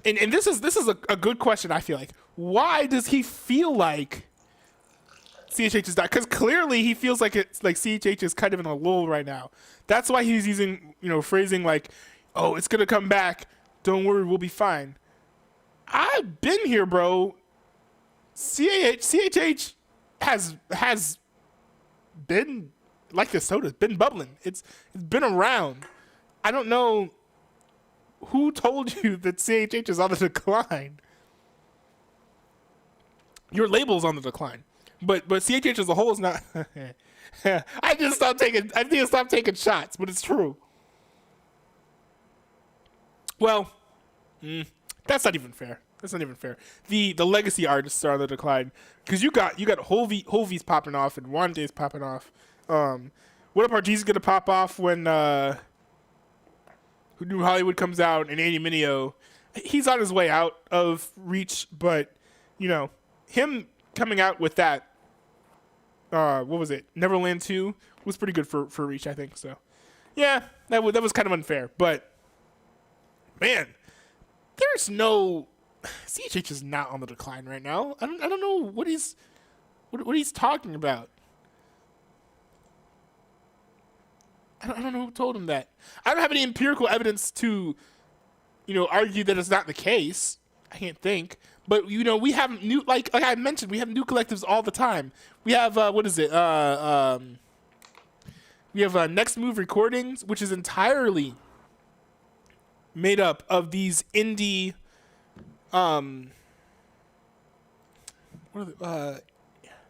Speaker 1: and this is a good question. I feel like, why does he feel like CHH is not? Because clearly he feels like it's like CHH is kind of in a lull right now. That's why he's using phrasing like, "Oh, it's gonna come back. Don't worry, we'll be fine." I've been here, bro. CHH has been like the soda. It's been bubbling. It's been around. I don't know who told you that CHH is on the decline. Your label's on the decline, but CHH as a whole is not. I think I stopped taking shots, but it's true. Well, that's not even fair. That's not even fair. The legacy artists are on the decline because you got Hovey's popping off and Wande's popping off. What Up RG's gonna pop off when New Hollywood comes out and Andy Mineo. He's on his way out of reach, but him coming out with that what was it? Neverland 2 was pretty good for reach, I think. So yeah, that was kind of unfair, but man, there's no CHH is not on the decline right now. I don't know what he's talking about. I don't know who told him that. I don't have any empirical evidence to, argue that it's not the case. I can't think. But, we have new, like I mentioned, we have new collectives all the time. We have, we have Next Move Recordings, which is entirely made up of these indie,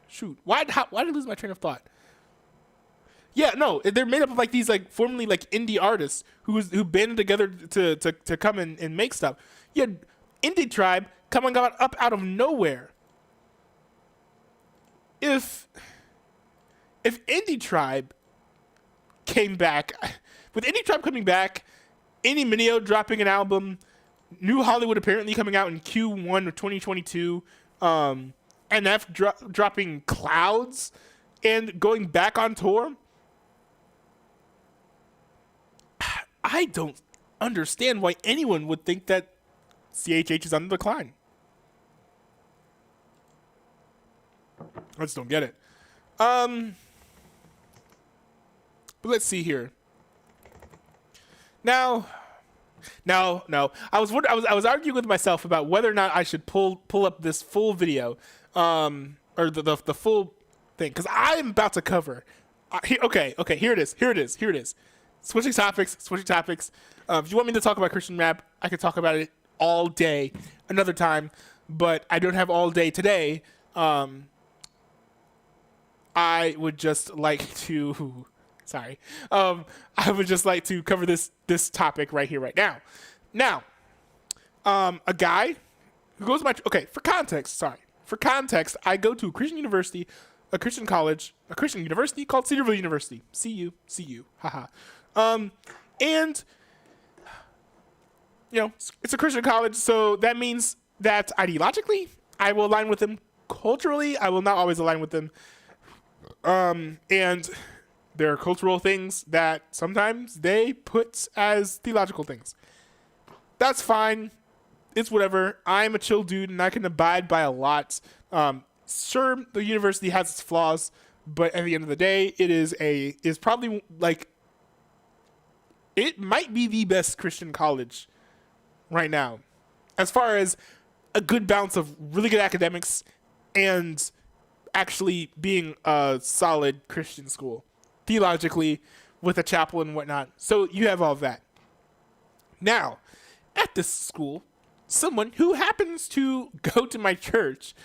Speaker 1: shoot. Why did I lose my train of thought? Yeah, no, they're made up of like these like formerly like indie artists who banded together to come and make stuff. You had Indie Tribe coming up out of nowhere. If Indie Tribe came back, with Indie Tribe coming back, Andy Mineo dropping an album, New Hollywood apparently coming out in Q1 of 2022, NF dropping Clouds, and going back on tour. I don't understand why anyone would think that CHH is on the decline. I just don't get it. But let's see here. Now, I was arguing with myself about whether or not I should pull up this full video, or the full thing, because I'm about to cover. Okay, here it is. Switching topics. If you want me to talk about Christian rap, I could talk about it all day, another time, but I don't have all day today. I would just like to. Sorry. I would just like to cover this topic right here, right now. Now, a guy who goes to my for context, I go to a Christian university, a Christian college, a Christian university called Cedarville University. CU, haha. And it's a Christian college, so that means that ideologically I will align with them. Culturally, I will not always align with them. And there are cultural things that sometimes they put as theological things. That's fine. It's whatever. I'm a chill dude and I can abide by a lot. Sure, the university has its flaws, but at the end of the day, it is probably like, it might be the best Christian college right now, as far as a good balance of really good academics and actually being a solid Christian school, theologically, with a chapel and whatnot. So you have all of that. Now, at this school, someone who happens to go to my church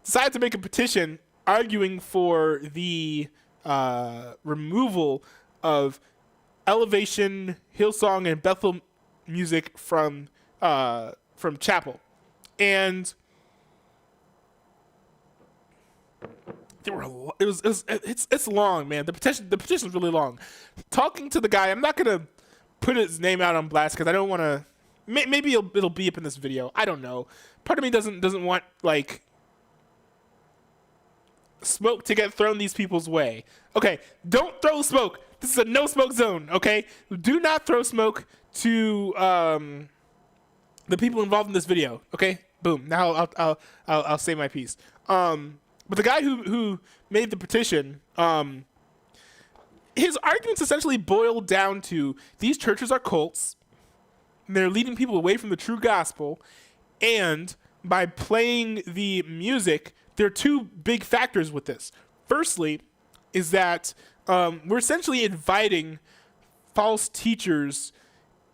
Speaker 1: decided to make a petition arguing for the removal of Elevation, Hillsong, and Bethel music from chapel. And it's long, man. The petition's really long. Talking to the guy, I'm not gonna put his name out on blast because I don't want to. Maybe it'll be up in this video. I don't know. Part of me doesn't want like smoke to get thrown these people's way. Okay, don't throw smoke. This is a no smoke zone. Okay, do not throw smoke to the people involved in this video. Okay, boom. Now I'll say my piece. But the guy who made the petition, his arguments essentially boiled down to these churches are cults. And they're leading people away from the true gospel, and by playing the music, there are two big factors with this. Firstly, is that we're essentially inviting false teachers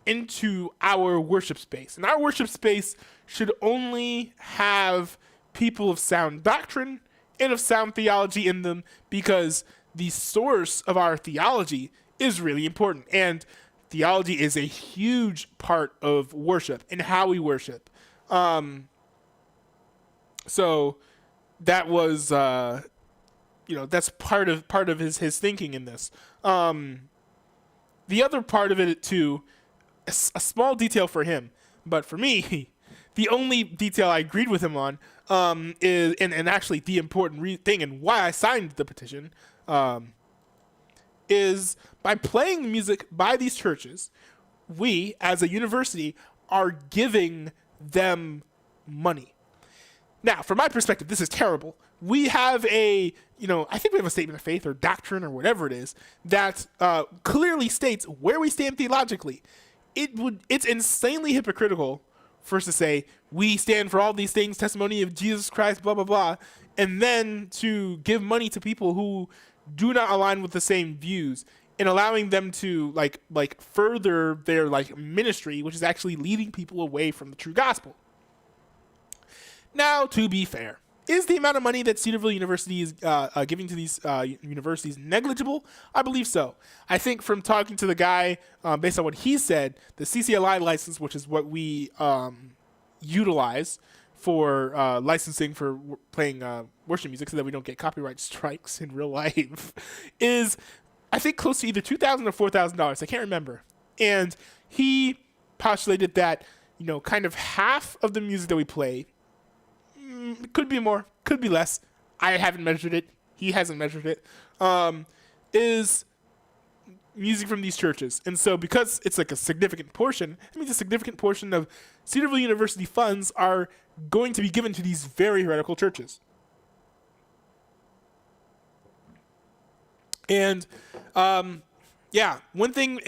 Speaker 1: into our worship space. And our worship space should only have people of sound doctrine and of sound theology in them, because the source of our theology is really important. And theology is a huge part of worship and how we worship. So that was, that's part of his thinking in this. The other part of it too, a small detail for him, but for me, the only detail I agreed with him on is, and actually the important thing and why I signed the petition, is by playing music by these churches, we as a university are giving them money. Now, from my perspective, this is terrible. We have I think we have a statement of faith or doctrine or whatever it is that clearly states where we stand theologically. It's insanely hypocritical for us to say we stand for all these things, testimony of Jesus Christ, blah, blah, blah, and then to give money to people who do not align with the same views and allowing them to like further their ministry, which is actually leading people away from the true gospel. Now, to be fair, is the amount of money that Cedarville University is giving to these universities negligible? I believe so. I think from talking to the guy, based on what he said, the CCLI license, which is what we utilize for licensing for playing worship music so that we don't get copyright strikes in real life, is I think close to either $2,000 or $4,000. I can't remember. And he postulated that, kind of half of the music that we play, could be more, could be less. I haven't measured it. He hasn't measured it. Is music from these churches. And so because it's like a significant portion, it means a significant portion of Cedarville University funds are going to be given to these very heretical churches. And one thing,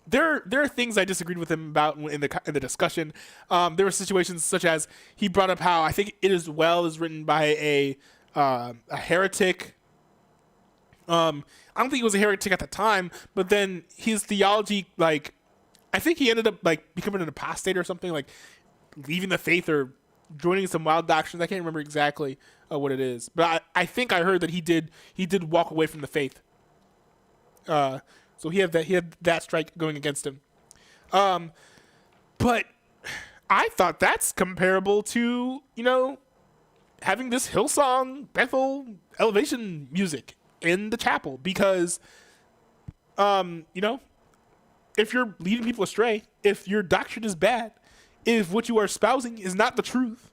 Speaker 1: there are things I disagreed with him about in the discussion. There were situations such as he brought up how I think It Is Well is written by a heretic. I don't think he was a heretic at the time, but then his theology, I think he ended up becoming an apostate or something, leaving the faith or joining some wild doctrines. I can't remember exactly what it is, but I think I heard that he did walk away from the faith. So he had that strike going against him. But I thought that's comparable to, having this Hillsong, Bethel, Elevation music in the chapel, because, if you're leading people astray, if your doctrine is bad, if what you are espousing is not the truth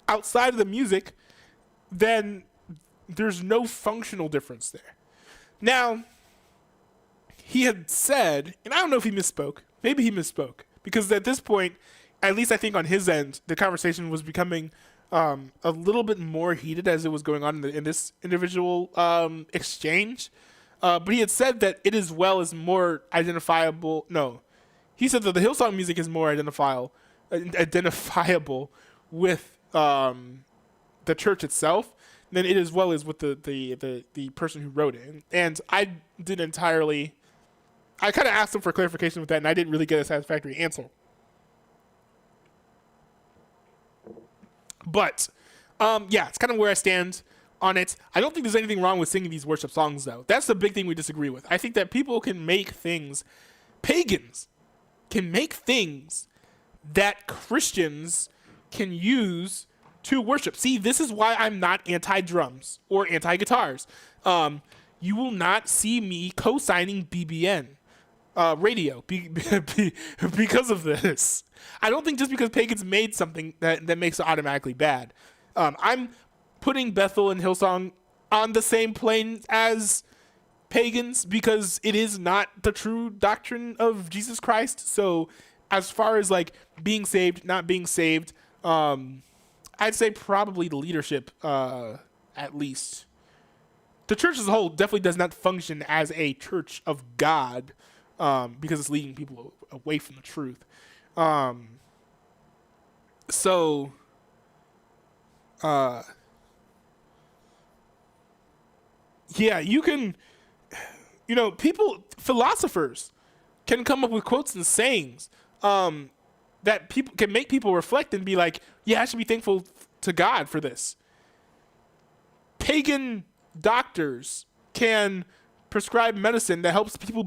Speaker 1: outside of the music, then there's no functional difference there. Now, he had said, and I don't know if he misspoke, maybe he misspoke, because at this point, at least I think on his end, the conversation was becoming a little bit more heated as it was going on in this individual exchange. But he had said that It Is Well is more identifiable. No, he said that the Hillsong music is more identifiable with the church itself than It Is Well is with the person who wrote it. And I kind of asked him for clarification with that, and I didn't really get a satisfactory answer. But Yeah, it's kind of where I stand on it. I don't think there's anything wrong with singing these worship songs, though. That's the big thing we disagree with. I think that people can make things, pagans can make things that Christians can use to worship. See, this is why I'm not anti-drums or anti-guitars. You will not see me co-signing BBN radio because of this. I don't think just because pagans made something that makes it automatically bad. I'm putting Bethel and Hillsong on the same plane as pagans because it is not the true doctrine of Jesus Christ. So as far as like being saved, not being saved, I'd say probably the leadership, at least. The church as a whole definitely does not function as a church of God, because it's leading people away from the truth. Yeah, you can, philosophers can come up with quotes and sayings that people can make people reflect and be like, yeah, I should be thankful to God for this. Pagan doctors can prescribe medicine that helps people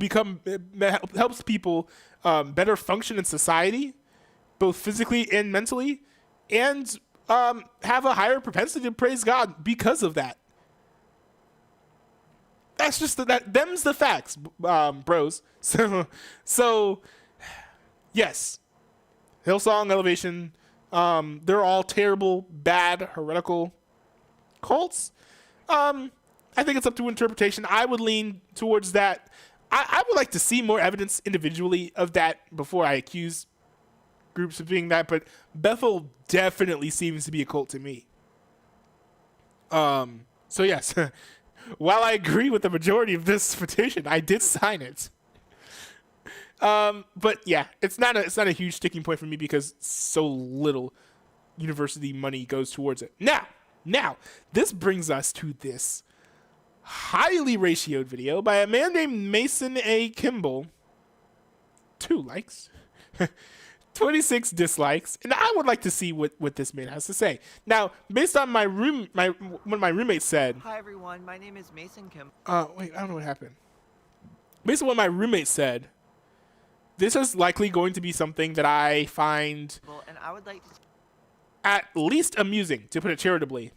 Speaker 1: better function in society, both physically and mentally, and have a higher propensity to praise God because of that. That's just them's the facts, bros. So yes, Hillsong, Elevation, they're all terrible, bad, heretical cults. I think it's up to interpretation. I would lean towards that. I would like to see more evidence individually of that before I accuse groups of being that, but Bethel definitely seems to be a cult to me. So yes, while I agree with the majority of this petition, I did sign it. But yeah, it's not a huge sticking point for me because so little university money goes towards it. Now, this brings us to this highly ratioed video by a man named Mason A. Kimball. 2 likes, 26 dislikes, and I would like to see what this man has to say. Now, based on what my roommate said.
Speaker 13: Hi everyone, my name is Mason Kimball.
Speaker 1: Wait, I don't know what happened. Based on what my roommate said, this is likely going to be something that I find
Speaker 13: and I would like to
Speaker 1: at least amusing, to put it charitably.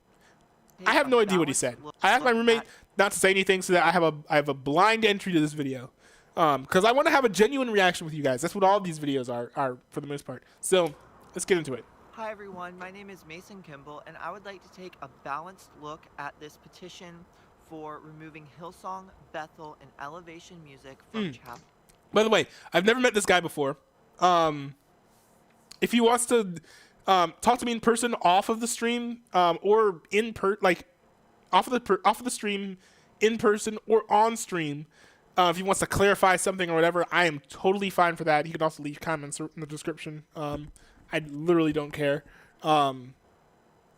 Speaker 1: I have no idea what he said. I asked my roommate not to say anything so that I have a blind entry to this video. Because I want to have a genuine reaction with you guys. That's what all of these videos are for the most part. So let's get into it.
Speaker 13: Hi everyone, my name is Mason Kimball, and I would like to take a balanced look at this petition for removing Hillsong, Bethel, and Elevation music from chapel.
Speaker 1: By the way, I've never met this guy before. If he wants to talk to me in person off of the stream, or off of the stream in person or on stream, if he wants to clarify something or whatever, I am totally fine for that. He can also leave comments in the description. I literally don't care.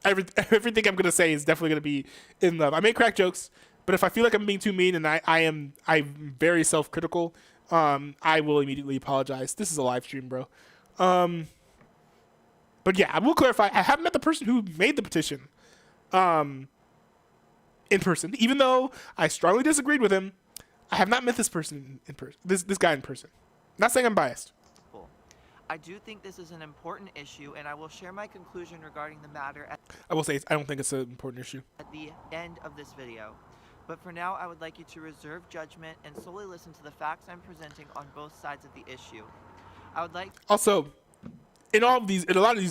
Speaker 1: Everything I'm gonna say is definitely gonna be in love. I may crack jokes, but if I feel like I'm being too mean and I'm very self-critical, I will immediately apologize. This is a live stream, bro. But yeah, I will clarify. I haven't met the person who made the petition in person, even though I strongly disagreed with him. I have not met this person in person. This guy in person. Not saying I'm biased.
Speaker 13: I do think this is an important issue, and I will share my conclusion regarding the matter
Speaker 1: I will say I don't think it's an important issue.
Speaker 13: At the end of this video. But for now, I would like you to reserve judgment and solely listen to the facts I'm presenting on both sides of the issue. I would like
Speaker 1: also, in a lot of these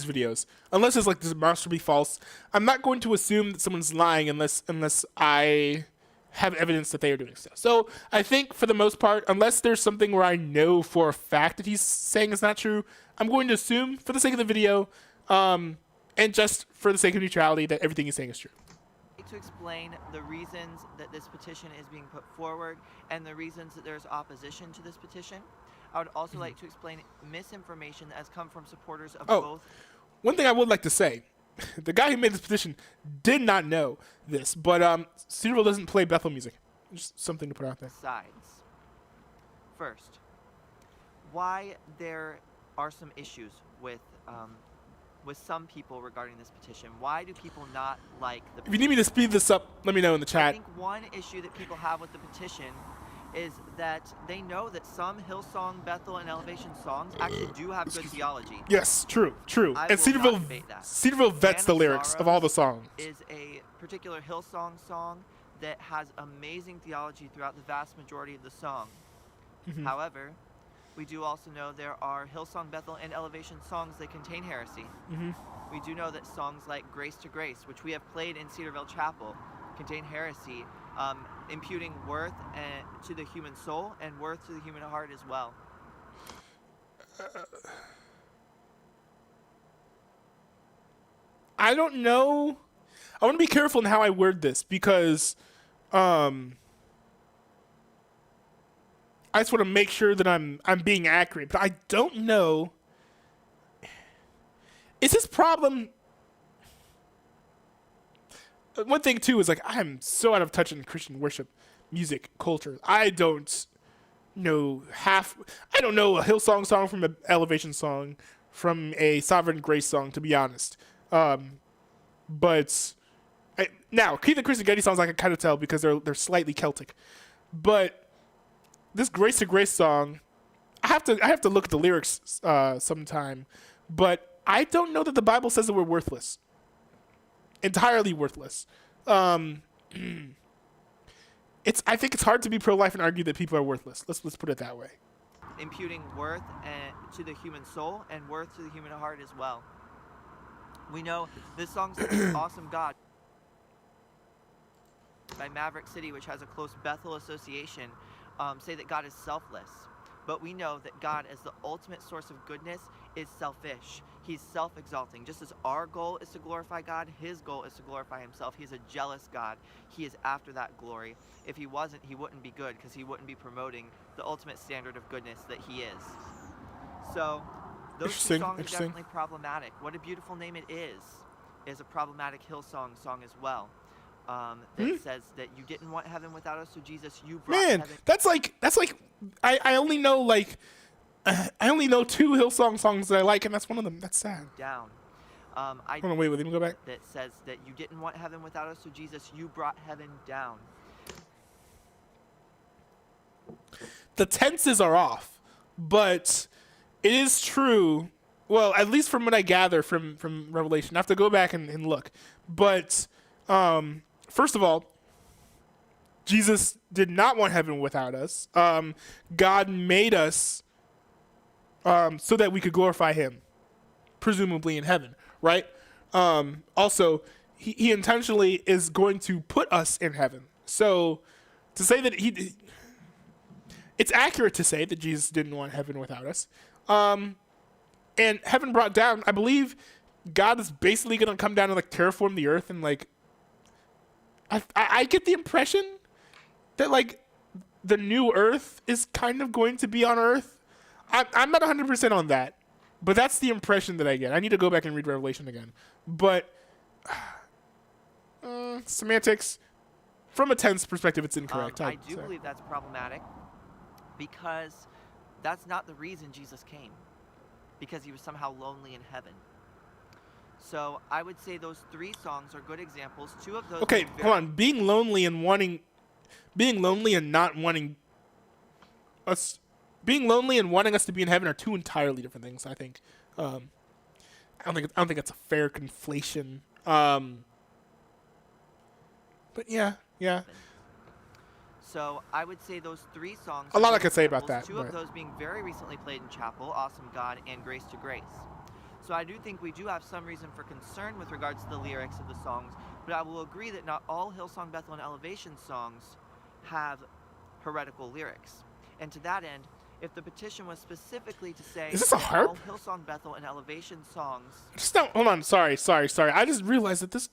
Speaker 1: videos, unless it's like demonstrably false, I'm not going to assume that someone's lying unless I have evidence that they are doing so. So I think for the most part, unless there's something where I know for a fact that he's saying is not true, I'm going to assume for the sake of the video, and just for the sake of neutrality, that everything he's saying is true.
Speaker 13: To explain the reasons that this petition is being put forward and the reasons that there's opposition to this petition. I would also like to explain misinformation that has come from supporters of both.
Speaker 1: One thing I would like to say, the guy who made this petition did not know this, but Cedarville doesn't play Bethel music. Just something to put out there.
Speaker 13: Sides. First, why there are some issues with with some people regarding this petition. Why do people not like the
Speaker 1: If
Speaker 13: petition?
Speaker 1: you need me to speed this up, let me know in the
Speaker 13: I
Speaker 1: chat.
Speaker 13: think one issue that people have with the petition is that they know that some Hillsong, Bethel, and Elevation songs actually do have good theology.
Speaker 1: Yes, true.
Speaker 13: I
Speaker 1: And
Speaker 13: will not debate that.
Speaker 1: Cedarville vets
Speaker 13: Man
Speaker 1: the
Speaker 13: of
Speaker 1: lyrics of all the songs.
Speaker 13: Is a particular Hillsong song that has amazing theology throughout the vast majority of the song.
Speaker 1: Mhm.
Speaker 13: However, we do also know there are Hillsong, Bethel, and Elevation songs that contain heresy.
Speaker 1: Mhm.
Speaker 13: We do know that songs like Grace to Grace, which we have played in Cedarville Chapel, contain heresy, imputing worth to the human soul and worth to the human heart as well.
Speaker 1: I don't know. I want to be careful in how I word this because I just want to make sure that I'm being accurate. But I don't know. Is this problem? One thing too is like I'm so out of touch in Christian worship, music, culture. I don't know I don't know a Hillsong song from an Elevation song, from a Sovereign Grace song, to be honest. But now Keith and Chris and Getty songs I can kind of tell because they're slightly Celtic. But this Grace to Grace song, I have to look at the lyrics sometime. But I don't know that the Bible says that we're worthless. Entirely worthless. I think it's hard to be pro-life and argue that people are worthless. Let's put it that way.
Speaker 13: Imputing worth to the human soul and worth to the human heart as well. We know this song's Awesome God by Maverick City, which has a close Bethel association, say that God is selfless. But we know that God, as the ultimate source of goodness, is selfish. He's self-exalting. Just as our goal is to glorify God, his goal is to glorify himself. He's a jealous God. He is after that glory. If he wasn't, he wouldn't be good because he wouldn't be promoting the ultimate standard of goodness that he is. So those two songs are definitely problematic. What a Beautiful Name It is a problematic Hillsong song as well. That says that you didn't want heaven without us, so Jesus, you brought heaven.
Speaker 1: that's like I only know I only know 2 Hillsong songs that I like, and that's one of them. That's sad.
Speaker 13: Down.
Speaker 1: Hold on, wait, let me go back.
Speaker 13: That says that you didn't want heaven without us, so Jesus, you brought heaven down.
Speaker 1: The tenses are off, but it is true. Well, at least from what I gather from Revelation. I have to go back and look. But first of all, Jesus did not want heaven without us. God made us so that we could glorify him, presumably in heaven, right? Also, he intentionally is going to put us in heaven. So to say that it's accurate to say that Jesus didn't want heaven without us. And heaven brought down, I believe God is basically going to come down and like terraform the earth, and like I get the impression that like the new earth is kind of going to be on earth. I'm not 100% on that, but that's the impression that I get. I need to go back and read Revelation again. But semantics, from a tense perspective, it's incorrect.
Speaker 13: I do believe that's problematic because that's not the reason Jesus came, because he was somehow lonely in heaven. So I would say those 3 songs are good examples. 2 of those.
Speaker 1: Okay, hold on. Being lonely and not wanting us, being lonely and wanting us to be in heaven are 2 entirely different things. I think. I don't think that's a fair conflation. But yeah.
Speaker 13: So I would say those 3 songs.
Speaker 1: A lot I could say about that.
Speaker 13: 2 of those being very recently played in chapel: Awesome God and Grace to Grace. So I do think we do have some reason for concern with regards to the lyrics of the songs, but I will agree that not all Hillsong, Bethel, and Elevation songs have heretical lyrics. And to that end, if the petition was specifically to say
Speaker 1: Is this a harp?
Speaker 13: all Hillsong, Bethel, and Elevation songs.
Speaker 1: Just no, hold on. Sorry. I just realized that this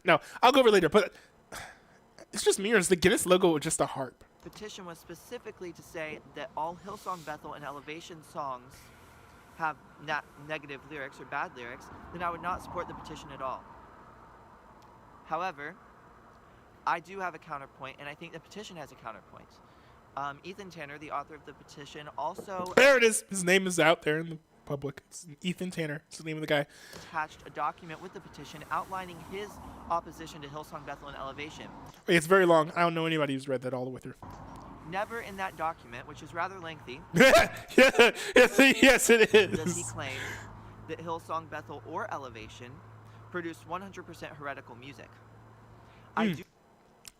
Speaker 1: no, I'll go over it later. But it's just me, or is the Guinness logo just a harp?
Speaker 13: Petition was specifically to say that all Hillsong, Bethel, and Elevation songs have negative lyrics or bad lyrics, then I would not support the petition at all. However, I do have a counterpoint, and I think the petition has a counterpoint. Ethan Tanner, the author of the petition, also...
Speaker 1: There it is. His name is out there in the public. It's Ethan Tanner. It's the name of the guy.
Speaker 13: Attached a document with the petition outlining his opposition to Hillsong Bethel and Elevation.
Speaker 1: It's very long. I don't know anybody who's read that all the way through.
Speaker 13: Never in that document, which is rather lengthy,
Speaker 1: yes, it is.
Speaker 13: does he claim that Hillsong Bethel or Elevation produced 100% heretical music. I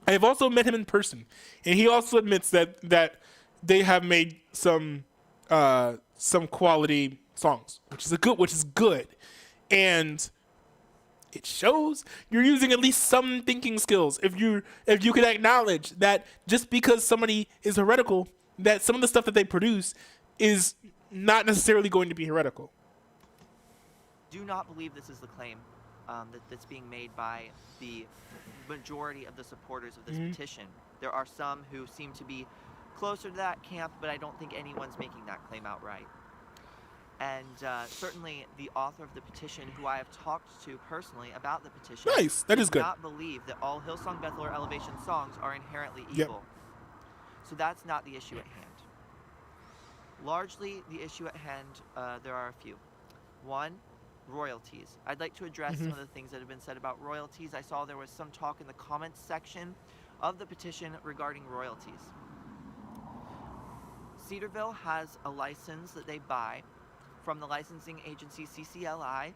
Speaker 1: have also met him in person, and he also admits that they have made some quality songs, which is good, and it shows you're using at least some thinking skills. If you can acknowledge that just because somebody is heretical, that some of the stuff that they produce is not necessarily going to be heretical.
Speaker 13: Do not believe this is the claim that's being made by the majority of the supporters of this petition. There are some who seem to be closer to that camp, but I don't think anyone's making that claim outright. And certainly the author of the petition, who I have talked to personally about the petition,
Speaker 1: nice. That is good.
Speaker 13: does not believe that all Hillsong Bethel or Elevation songs are inherently evil. So that's not the issue at hand. Largely, the issue at hand, there are a few. One, royalties. I'd like to address some of the things that have been said about royalties. I saw there was some talk in the comments section of the petition regarding royalties. Cedarville has a license that they buy from the licensing agency CCLI,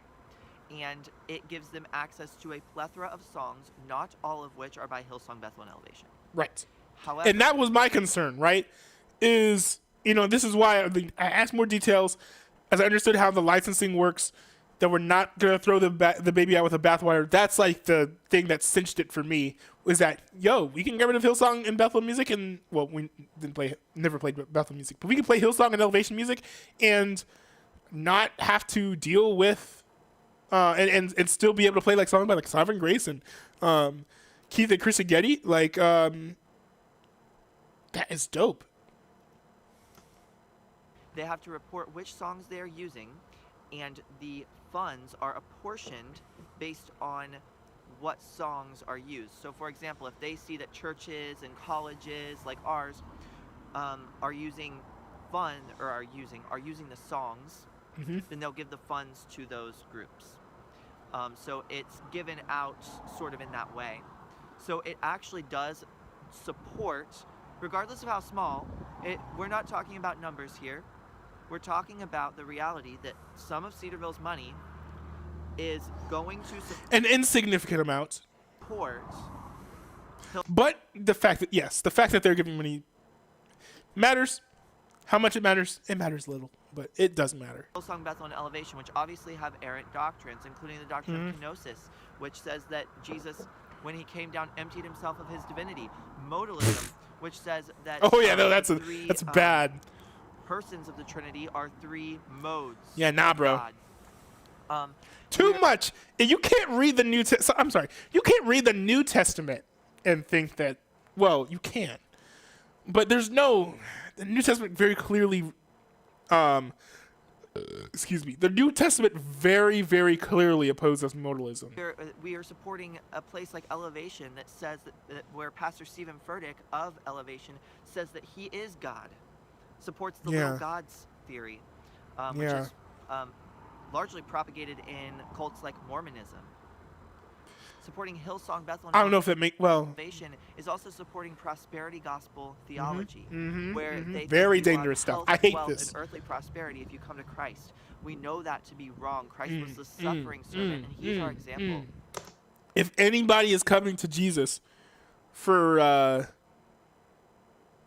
Speaker 13: and it gives them access to a plethora of songs, not all of which are by Hillsong Bethel and Elevation.
Speaker 1: Right.
Speaker 13: However,
Speaker 1: and that was my concern, right? This is why I asked more details as I understood how the licensing works, that we're not going to throw the baby out with the bathwater. That's like the thing that cinched it for me, was that, we can get rid of Hillsong and Bethel music, and, well, we never played Bethel music, but we can play Hillsong and Elevation music and not have to deal with, and still be able to play like songs by like Sovereign Grace and Keith and Chris Getty. Like, that is dope.
Speaker 13: They have to report which songs they are using, and the funds are apportioned based on what songs are used. So, for example, if they see that churches and colleges like ours are using the songs, then they'll give the funds to those groups. So it's given out sort of in that way. So it actually does support, regardless of how small. We're not talking about numbers here. We're talking about the reality that some of Cedarville's money is going to
Speaker 1: an insignificant amount.
Speaker 13: Support.
Speaker 1: But the fact that they're giving money matters. How much it matters little, but it does matter.
Speaker 13: Hillsong Bethel and Elevation, which obviously have errant doctrines, including the doctrine of kenosis, which says that Jesus, when he came down, emptied himself of his divinity. Modalism, which says that
Speaker 1: that's bad.
Speaker 13: Persons of the Trinity are three modes.
Speaker 1: Yeah, nah, bro.
Speaker 13: God.
Speaker 1: Too much. You can't read the New Testament. I'm sorry. You can't read the New Testament and think that. Well, you can, but the New Testament very clearly. Excuse me. The New Testament very, very clearly opposes modalism.
Speaker 13: We are supporting a place like Elevation that says that where Pastor Stephen Furtick of Elevation says that he is God. Supports the little gods theory, which is largely propagated in cults like Mormonism. Supporting Hillsong Bethel and
Speaker 1: I don't know if that
Speaker 13: Elevation is also supporting prosperity gospel theology, where they
Speaker 1: very dangerous stuff. I hate this.
Speaker 13: And earthly prosperity if you come to Christ. We know that to be wrong. Christ was the suffering servant, and he's our example.
Speaker 1: If anybody is coming to Jesus for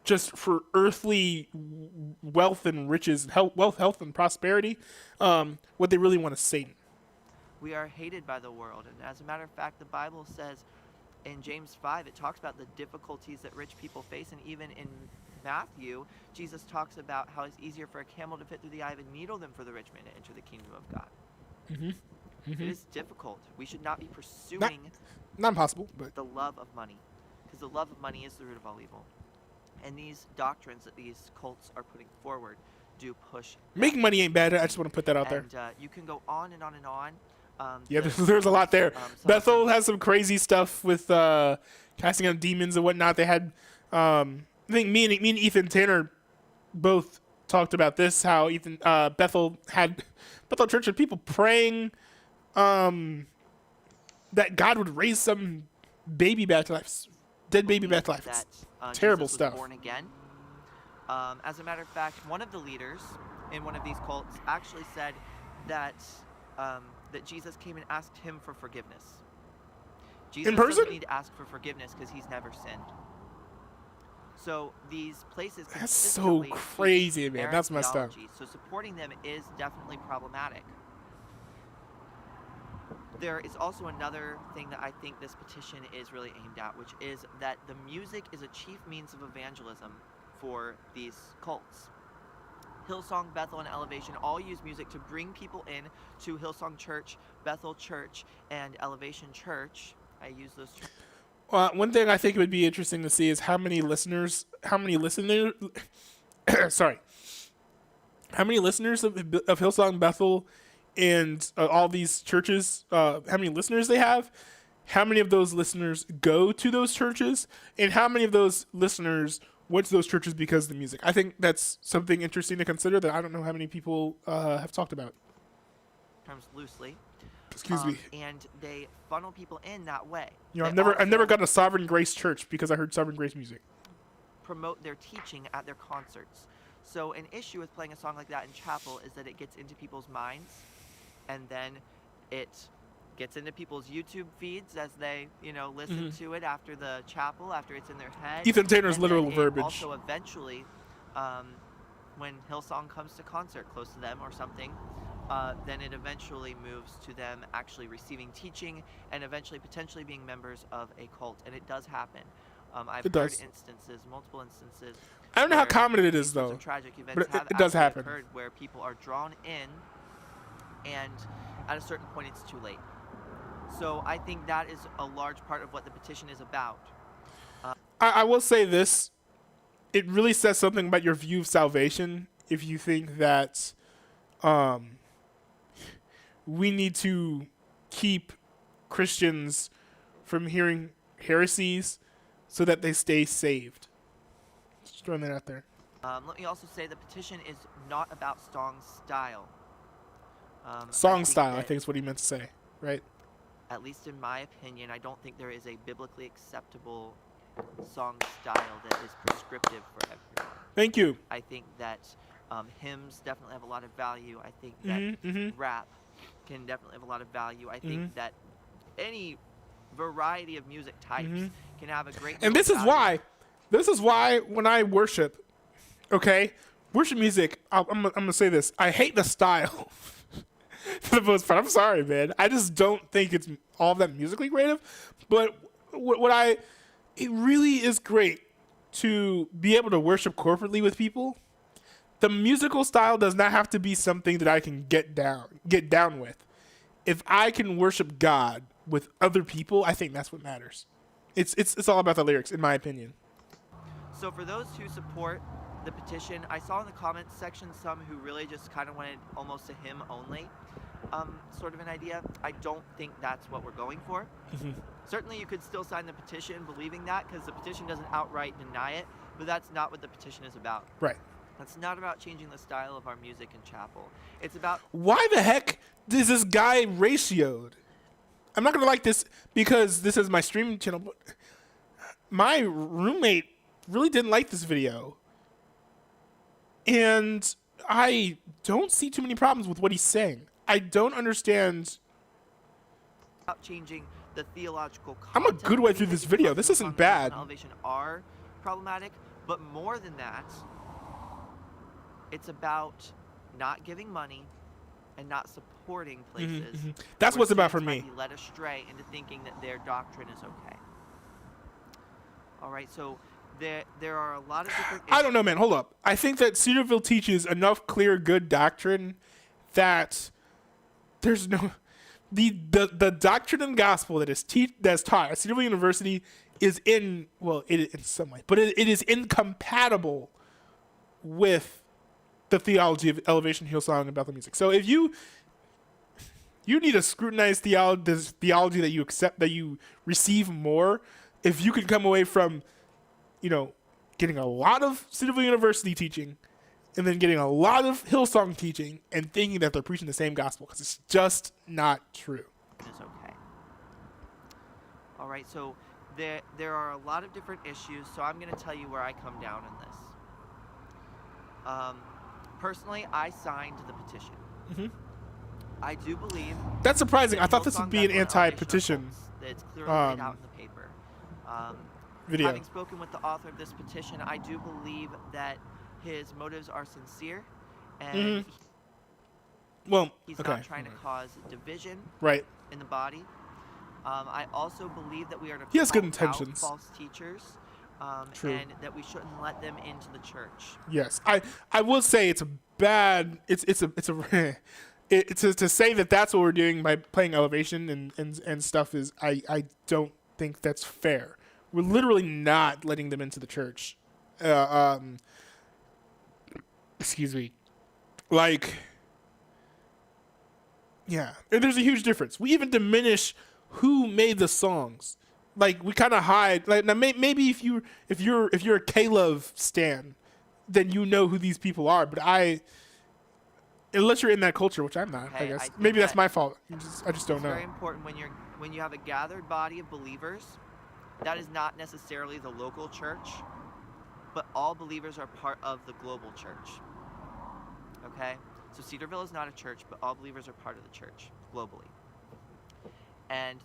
Speaker 1: just for earthly wealth and riches, health and prosperity, what they really want is Satan.
Speaker 13: We are hated by the world, and as a matter of fact, the Bible says in James 5, it talks about the difficulties that rich people face, and even in Matthew, Jesus talks about how it's easier for a camel to fit through the eye of a needle than for the rich man to enter the kingdom of God. It is difficult. We should not be pursuing
Speaker 1: not impossible, but
Speaker 13: the love of money, because the love of money is the root of all evil. And these doctrines that these cults are putting forward do push.
Speaker 1: Making money ain't bad. I just want to put that out there.
Speaker 13: And you can go on and on and on.
Speaker 1: There's a lot there. Bethel has some crazy stuff with casting out demons and whatnot. They had, I think me and Ethan Tanner both talked about this, how Ethan Bethel Church had people praying that God would raise some baby back to life, dead baby back to life. It's terrible
Speaker 13: Jesus was
Speaker 1: stuff.
Speaker 13: born again. As a matter of fact, one of the leaders in one of these cults actually said that that Jesus came and asked him for forgiveness. Jesus
Speaker 1: In person?
Speaker 13: doesn't need to ask for forgiveness because he's never sinned. So these places
Speaker 1: That's so
Speaker 13: consistently teach
Speaker 1: crazy, man.
Speaker 13: errant
Speaker 1: That's messed up.
Speaker 13: theology, so supporting them is definitely problematic. There is also another thing that I think this petition is really aimed at, which is that the music is a chief means of evangelism for these cults. Hillsong, Bethel, and Elevation all use music to bring people in to Hillsong Church, Bethel Church, and Elevation Church. I use those.
Speaker 1: One thing I think it would be interesting to see is how many listeners sorry, how many listeners of Hillsong, Bethel, and all these churches, how many listeners they have, how many of those listeners go to those churches, and how many of those listeners went to those churches because of the music. I think that's something interesting to consider that I don't know how many people have talked about.
Speaker 13: Terms loosely.
Speaker 1: Excuse me.
Speaker 13: And they funnel people in that way.
Speaker 1: You know,
Speaker 13: They
Speaker 1: I've never
Speaker 13: also
Speaker 1: gone to Sovereign Grace Church because I heard Sovereign Grace music.
Speaker 13: promote their teaching at their concerts. So an issue with playing a song like that in chapel is that it gets into people's minds, and then it gets into people's YouTube feeds as they, listen to it after the chapel, after it's in their head.
Speaker 1: Ethan Tanner's
Speaker 13: And
Speaker 1: literal
Speaker 13: then it
Speaker 1: verbiage.
Speaker 13: Also, eventually, when Hillsong comes to concert close to them or something, then it eventually moves to them actually receiving teaching and eventually potentially being members of a cult. And it does happen. I've
Speaker 1: It
Speaker 13: heard
Speaker 1: does.
Speaker 13: multiple instances.
Speaker 1: I don't know how
Speaker 13: where
Speaker 1: common it
Speaker 13: these
Speaker 1: is,
Speaker 13: sorts
Speaker 1: though,
Speaker 13: of tragic events
Speaker 1: but
Speaker 13: have
Speaker 1: it does
Speaker 13: actually
Speaker 1: happen.
Speaker 13: occurred where people are drawn in, and at a certain point it's too late. So I think that is a large part of what the petition is about.
Speaker 1: I will say this. It really says something about your view of salvation if you think that we need to keep Christians from hearing heresies so that they stay saved. Just throwing that out there.
Speaker 13: Let me also say the petition is not about song style.
Speaker 1: Song style, I think is what he meant to say, right?
Speaker 13: At least in my opinion, I don't think there is a biblically acceptable song style that is prescriptive for everyone.
Speaker 1: Thank you.
Speaker 13: I think that hymns definitely have a lot of value. I think that rap can definitely have a lot of value. I think that any variety of music types can have a great.
Speaker 1: And this is why when I worship, okay, worship music, I'm gonna say this. I hate the style. For the most part, I'm sorry, man. I just don't think it's all that musically creative. But it really is great to be able to worship corporately with people. The musical style does not have to be something that I can get down with. If I can worship God with other people, I think that's what matters. It's all about the lyrics, in my opinion.
Speaker 13: So for those who support the petition, I saw in the comments section some who really just kind of wanted almost a hymn only sort of an idea. I don't think that's what we're going for. Certainly you could still sign the petition believing that, because the petition doesn't outright deny it, but that's not what the petition is about.
Speaker 1: Right.
Speaker 13: It's not about changing the style of our music in chapel. It's about...
Speaker 1: Why the heck is this guy ratioed? I'm not going to like this because this is my streaming channel, but my roommate really didn't like this video. And I don't see too many problems with what he's saying. I don't understand.
Speaker 13: About changing the theological content.
Speaker 1: I'm a good way through this video. This isn't bad.
Speaker 13: Elevation are problematic, but more than that, it's about not giving money and not supporting places.
Speaker 1: That's
Speaker 13: where
Speaker 1: what's about for
Speaker 13: students
Speaker 1: me.
Speaker 13: might be led astray into thinking that their doctrine is okay. All right, so there are a lot of different.
Speaker 1: I don't know, man. Hold up. I think that Cedarville teaches enough clear, good doctrine that there's no the doctrine and gospel that's taught at Cedarville University is in some way, but it is incompatible with the theology of Elevation, Hillsong, and Bethel music. So if you need a scrutinized theology that you accept, that you receive more, if you can come away from, getting a lot of Cedarville University teaching and then getting a lot of Hillsong teaching and thinking that they're preaching the same gospel, because it's just not true.
Speaker 13: Is okay. All right, so there are a lot of different issues, so I'm going to tell you where I come down in this. Personally, I signed the petition.
Speaker 1: Mm-hmm.
Speaker 13: I do believe
Speaker 1: that's surprising. I thought this
Speaker 13: Hillsong
Speaker 1: would be an
Speaker 13: Bethel
Speaker 1: anti-petition
Speaker 13: it's clearly laid out in the paper.
Speaker 1: video.
Speaker 13: Having spoken with the author of this petition, I do believe that his motives are sincere, and he's not trying to cause division in the body. I also believe that we are to
Speaker 1: he has good
Speaker 13: call out
Speaker 1: intentions.
Speaker 13: false teachers, and that we shouldn't let them into the church.
Speaker 1: Yes, I will say it's a bad. It's to say that that's what we're doing by playing Elevation and stuff is I don't think that's fair. We're literally not letting them into the church. Excuse me. Like, yeah, there's a huge difference. We even diminish who made the songs. Like, we kind of hide. Like, now maybe if you're a K-Love stan, then you know who these people are. But unless you're in that culture, which I'm not,
Speaker 13: Okay,
Speaker 1: I guess.
Speaker 13: I
Speaker 1: Maybe that's
Speaker 13: that
Speaker 1: my fault. I just don't
Speaker 13: it's
Speaker 1: know.
Speaker 13: very important when you have a gathered body of believers. That is not necessarily the local church, but all believers are part of the global church. Okay? So Cedarville is not a church, but all believers are part of the church globally. And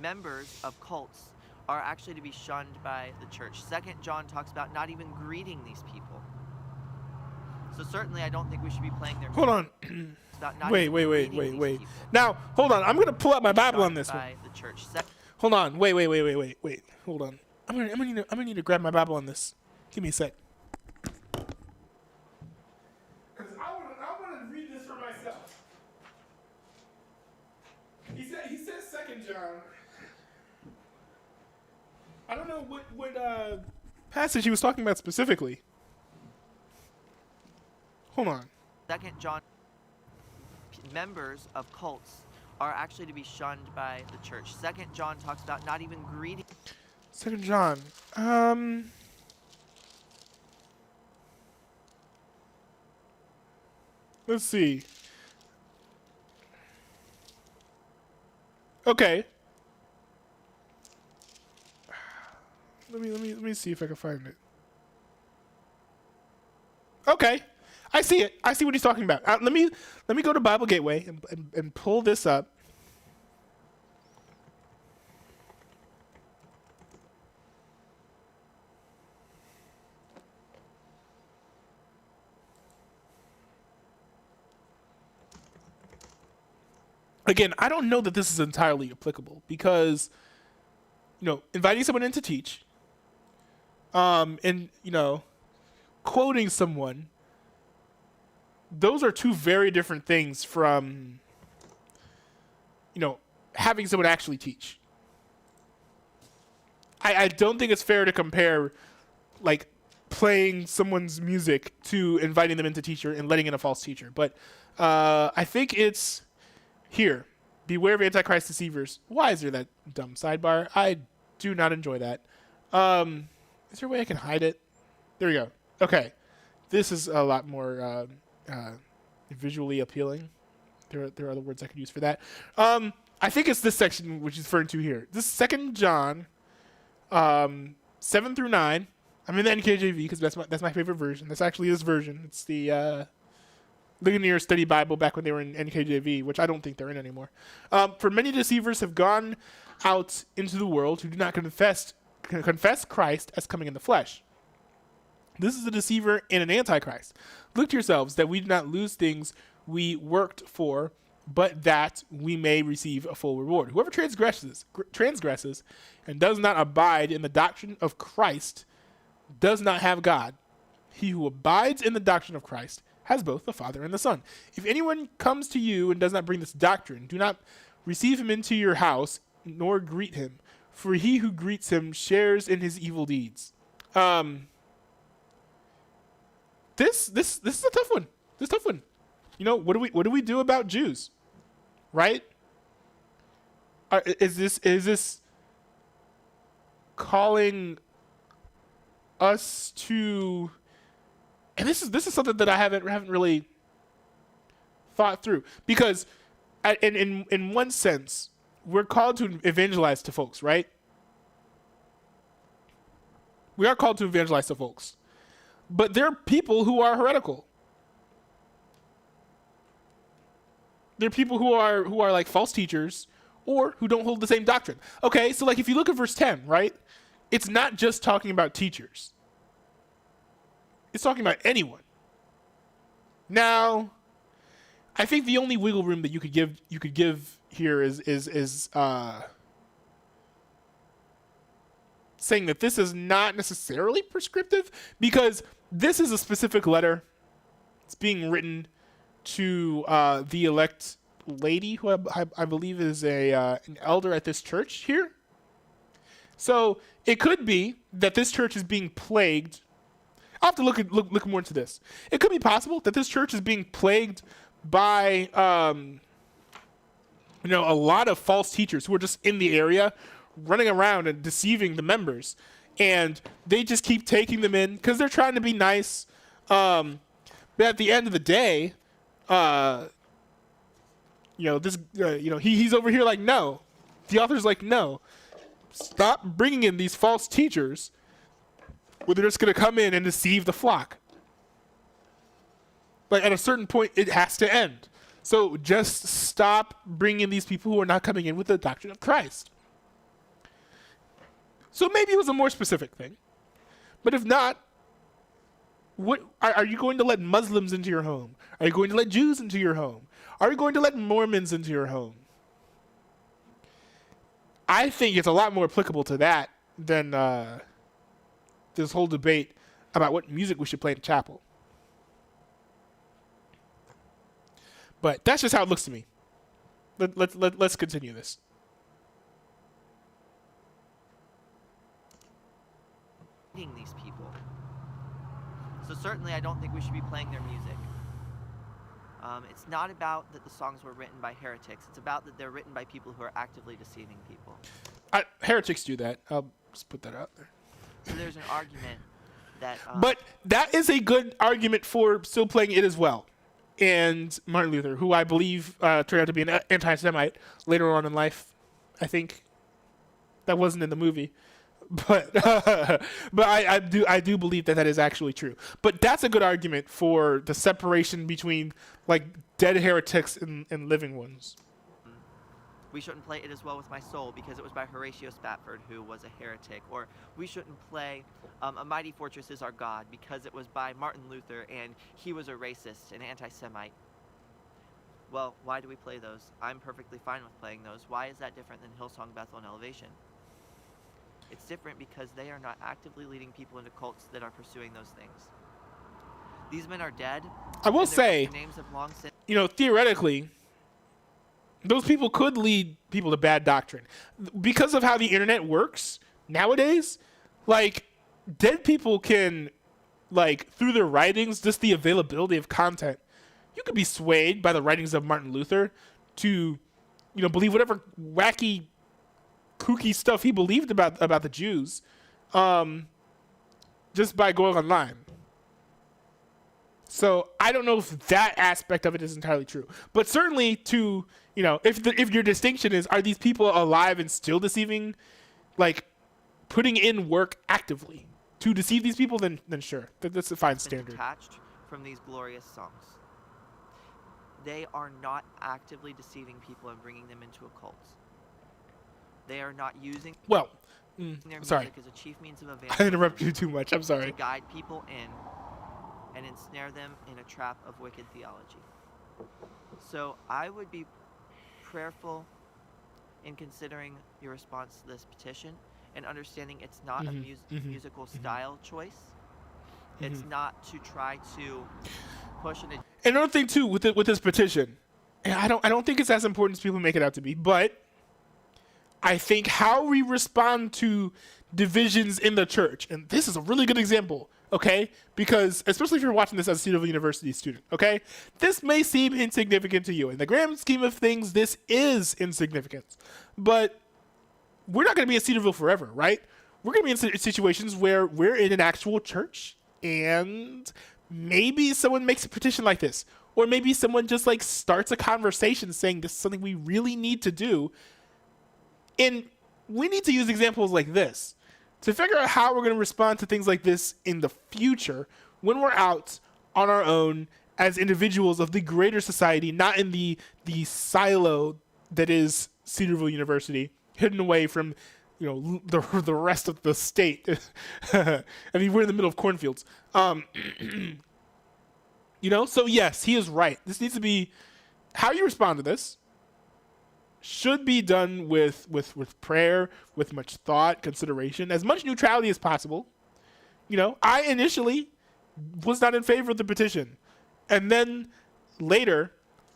Speaker 13: members of cults are actually to be shunned by the church. 2 John talks about not even greeting these people. So certainly I don't think we should be playing their
Speaker 1: Hold on. Wait. Now, hold on. I'm going to pull out my Bible on this one.
Speaker 13: The church.
Speaker 1: Hold on. Wait. Hold on. I'm gonna need to grab my Bible on this. Give me a sec. Because I want to read this for myself. He says 2 John. I don't know what passage he was talking about specifically. Hold on.
Speaker 13: 2 John. Members of cults are actually to be shunned by the church. 2 John talks about not even greeting.
Speaker 1: 2 John. Let's see. Okay. Let me see if I can find it. Okay. I see it. I see what he's talking about. Let me go to Bible Gateway and pull this up. Again, I don't know that this is entirely applicable because, inviting someone in to teach, and, quoting someone, those are two very different things from, having someone actually teach. I don't think it's fair to compare, like, playing someone's music to inviting them into teacher and letting in a false teacher. But I think it's here. Beware of Antichrist deceivers. Why is there that dumb sidebar? I do not enjoy that. Is there a way I can hide it? There we go. Okay. This is a lot more visually appealing. There are other words I could use for that. I think it's this section which is referring to here. This is 2 John 7 through 9. I'm in the NKJV because that's my favorite version. That's actually this version. It's the Ligonier Study Bible back when they were in NKJV, which I don't think they're in anymore. For many deceivers have gone out into the world who do not confess Christ as coming in the flesh. This is a deceiver and an antichrist. Look to yourselves that we do not lose things we worked for, but that we may receive a full reward. Whoever transgresses and does not abide in the doctrine of Christ does not have God. He who abides in the doctrine of Christ has both the Father and the Son. If anyone comes to you and does not bring this doctrine, do not receive him into your house, nor greet him, for he who greets him shares in his evil deeds. This is a tough one. This is a tough one. What do we do about Jews? Right? Is this calling us to And this is something that I haven't really thought through, because in one sense, we're called to evangelize to folks, right? We are called to evangelize to folks. But there are people who are heretical. There are people who are like false teachers or who don't hold the same doctrine. Okay, so like if you look at verse 10, right? It's not just talking about teachers. It's talking about anyone. Now, I think the only wiggle room that you could give here is saying that this is not necessarily prescriptive, because this is a specific letter. It's being written to the elect lady, who I believe is an elder at this church here. So it could be that this church is being plagued. I'll have to look more into this. It could be possible that this church is being plagued by a lot of false teachers who are just in the area, running around and deceiving the members, and they just keep taking them in because they're trying to be nice. But at the end of the day, he's over here like, no. The author's like, no. Stop bringing in these false teachers where they're just going to come in and deceive the flock. Like, at a certain point, it has to end. So just stop bringing these people who are not coming in with the doctrine of Christ. So maybe it was a more specific thing. But if not, what are you going to let Muslims into your home? Are you going to let Jews into your home? Are you going to let Mormons into your home? I think it's a lot more applicable to that than this whole debate about what music we should play in the chapel. But that's just how it looks to me. Let's continue this.
Speaker 13: These people. So certainly I don't think we should be playing their music. It's not about that the songs were written by heretics. It's about that they're written by people who are actively deceiving people.
Speaker 1: Heretics do that. I'll just put that out there.
Speaker 13: So there's an argument that...
Speaker 1: but that is a good argument for still playing it as well. And Martin Luther, who I believe turned out to be an anti-Semite later on in life, I think. That wasn't in the movie. But I do believe that is actually true. But that's a good argument for the separation between like dead heretics and living ones.
Speaker 13: We shouldn't play It Is Well With My Soul because it was by Horatio Spafford, who was a heretic. Or we shouldn't play A Mighty Fortress Is Our God because it was by Martin Luther and he was a racist, an anti-Semite. Well, why do we play those? I'm perfectly fine with playing those. Why is that different than Hillsong, Bethel, and Elevation? It's different because they are not actively leading people into cults that are pursuing those things. These men are dead.
Speaker 1: I will say,
Speaker 13: names have long since...
Speaker 1: theoretically, those people could lead people to bad doctrine. Because of how the internet works nowadays, like, dead people can, like, through their writings, just the availability of content, you could be swayed by the writings of Martin Luther to, believe whatever wacky, kooky stuff he believed about the Jews, just by going online. So I don't know if that aspect of it is entirely true, but certainly to, if your distinction is, are these people alive and still deceiving, like putting in work actively to deceive these people, then sure, that's a fine standard.
Speaker 13: Detached from these glorious songs. They are not actively deceiving people and bringing them into a cult. They are not using their
Speaker 1: sorry.
Speaker 13: music as a chief means of evangelism.
Speaker 1: I interrupt you too much. I'm sorry.
Speaker 13: To guide people in and ensnare them in a trap of wicked theology. So I would be prayerful in considering your response to this petition and understanding it's not a musical style choice. It's not to try to push an...
Speaker 1: Another thing too with this petition, and I don't think it's as important as people make it out to be, but I think how we respond to divisions in the church, and this is a really good example, okay? Because especially if you're watching this as a Cedarville University student, okay? This may seem insignificant to you. In the grand scheme of things, this is insignificant. But we're not going to be at Cedarville forever, right? We're going to be in situations where we're in an actual church and maybe someone makes a petition like this, or maybe someone just like starts a conversation saying this is something we really need to do. And we need to use examples like this to figure out how we're going to respond to things like this in the future when we're out on our own as individuals of the greater society, not in the silo that is Cedarville University, hidden away from, you know, the rest of the state. I mean, we're in the middle of cornfields. You know, so yes, he is right. This needs to be, how you respond to this should be done with prayer, with much thought, consideration, as much neutrality as possible. You know, I initially was not in favor of the petition. And then later,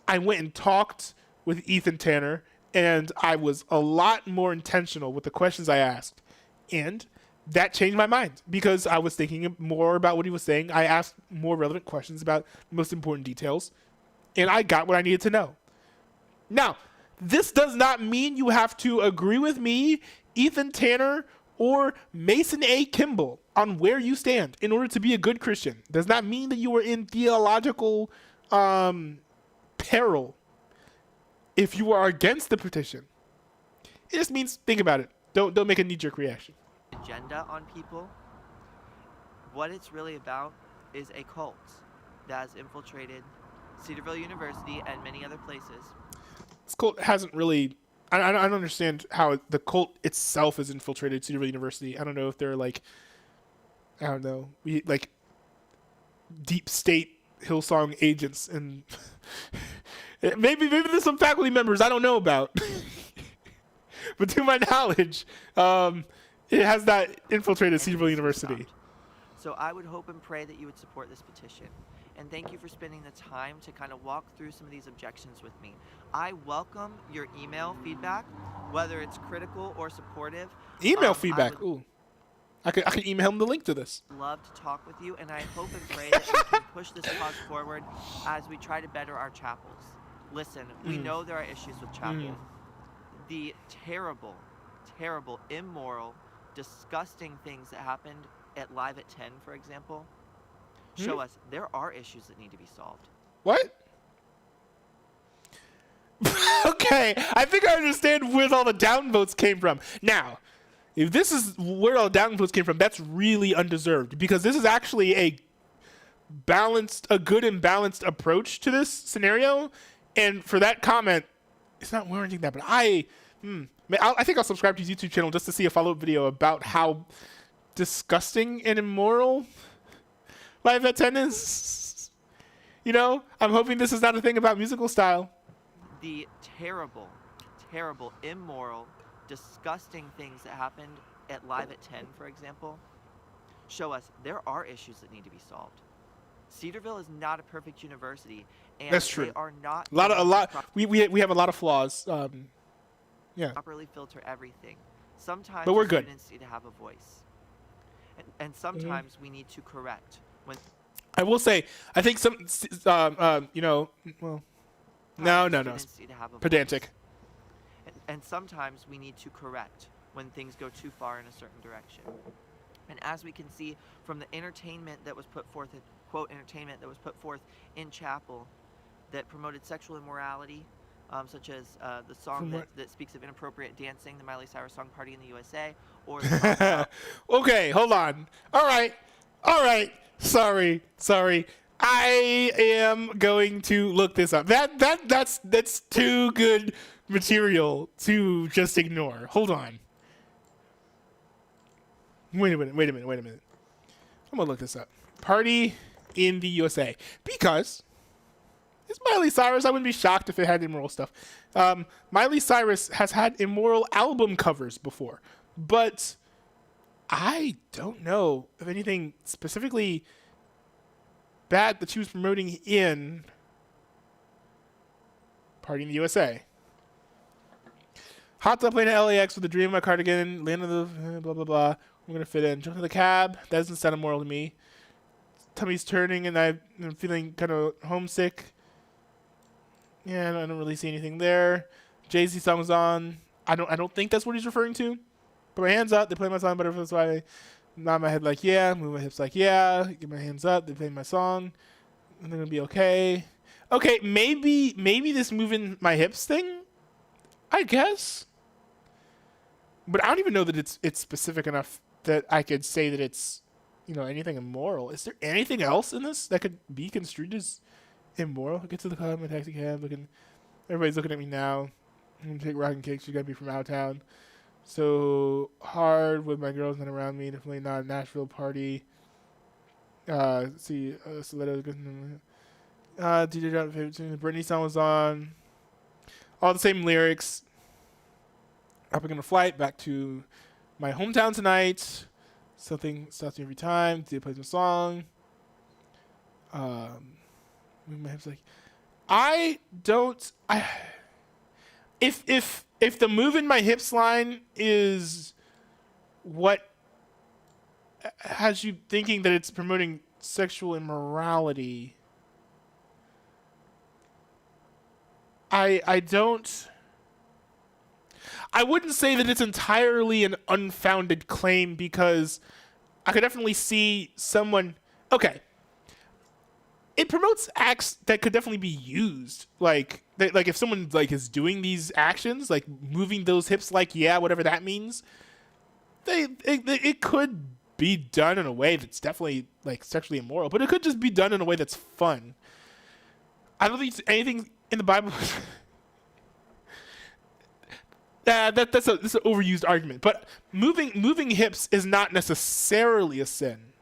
Speaker 1: I went and talked with Ethan Tanner, and I was a lot more intentional with the questions I asked. And that changed my mind because I was thinking more about what he was saying. I asked more relevant questions about the most important details, and I got what I needed to know. Now, this does not mean you have to agree with me, Ethan Tanner, or Mason A. Kimball on where you stand in order to be a good Christian. Does not mean that you are in theological peril if you are against the petition. It just means think about it. Don't make a knee-jerk reaction.
Speaker 13: Agenda on people. What it's really about is a cult that has infiltrated Cedarville University and many other places.
Speaker 1: This cult hasn't really... I don't understand how the cult itself has infiltrated Cedarville University. I don't know if they're like... I don't know. Like deep state Hillsong agents, and maybe there's some faculty members I don't know about. But to my knowledge, it has not infiltrated Cedarville University.
Speaker 13: So I would hope and pray that you would support this petition. And thank you for spending the time to kind of walk through some of these objections with me. I welcome your email feedback, whether it's critical or supportive.
Speaker 1: Email feedback. Ooh. I could email him the link to this.
Speaker 13: Love to talk with you, and I hope and pray that we can push this cause forward as we try to better our chapels. Listen, we know there are issues with chapel. The terrible, terrible, immoral, disgusting things that happened at Live at 10, for example, show us there are issues that need to be solved.
Speaker 1: What? Okay, I think I understand where all the downvotes came from. Now, if this is where all the downvotes came from, that's really undeserved, because this is actually a good and balanced approach to this scenario. And for that comment, it's not warranting that, but I think I'll subscribe to his YouTube channel just to see a follow-up video about how disgusting and immoral Live at 10 is. You know, I'm hoping this is not a thing about musical style.
Speaker 13: The terrible, terrible, immoral, disgusting things that happened at Live at 10, for example, show us there are issues that need to be solved. Cedarville is not a perfect university, and
Speaker 1: that's true.
Speaker 13: They are not
Speaker 1: we have a lot of flaws. Yeah.
Speaker 13: Properly filter everything. Sometimes
Speaker 1: but we're good.
Speaker 13: Students need to have a voice, and sometimes we need to correct. When
Speaker 1: I will say, I think some, you know, well, no, pedantic.
Speaker 13: And sometimes we need to correct when things go too far in a certain direction. And as we can see from the entertainment that was put forth, quote, entertainment that was put forth in chapel that promoted sexual immorality, such as the song that speaks of inappropriate dancing, the Miley Cyrus song Party in the USA, or the
Speaker 1: okay, hold on. All right. Sorry. I am going to look this up. That's too good material to just ignore. Hold on. Wait a minute. I'm gonna look this up. Party in the USA, because it's Miley Cyrus. I wouldn't be shocked if it had immoral stuff. Miley Cyrus has had immoral album covers before, but I don't know of anything specifically bad that she was promoting in Party in the USA. Hot tub playing at LAX with a dream of my cardigan, land of the blah blah blah. I'm gonna fit in. Jump to the cab. That doesn't sound immoral to me. Tummy's turning and I'm feeling kind of homesick. Yeah, I don't really see anything there. Jay-Z song's on. I don't think that's what he's referring to. Put my hands up. They play my song better. That's why Nod my head like yeah, move my hips like yeah, get my hands up, they play my song, and they're gonna be okay. Okay, maybe this moving my hips thing, I guess. But I don't even know that it's specific enough that I could say that it's, you know, anything immoral. Is there anything else in this that could be construed as immoral? Get to the club, my taxi cab, everybody's looking at me now. I'm gonna take rockin' kicks, you gotta be from out of town. So hard with my girls not around me, definitely not a Nashville party. Stiletto, DJ John favorite tune. The Britney song was on. All the same lyrics. Hopping on a flight back to my hometown tonight. Something stops me every time. DJ plays my song. Moving my hips like if the move in my hips line is what has you thinking that it's promoting sexual immorality, I wouldn't say that it's entirely an unfounded claim, because I could definitely see someone, okay, it promotes acts that could definitely be used. Like if someone like is doing these actions, like moving those hips, like yeah, whatever that means, it could be done in a way that's definitely like sexually immoral, but it could just be done in a way that's fun. I don't think anything in the Bible. That's an overused argument, but moving hips is not necessarily a sin,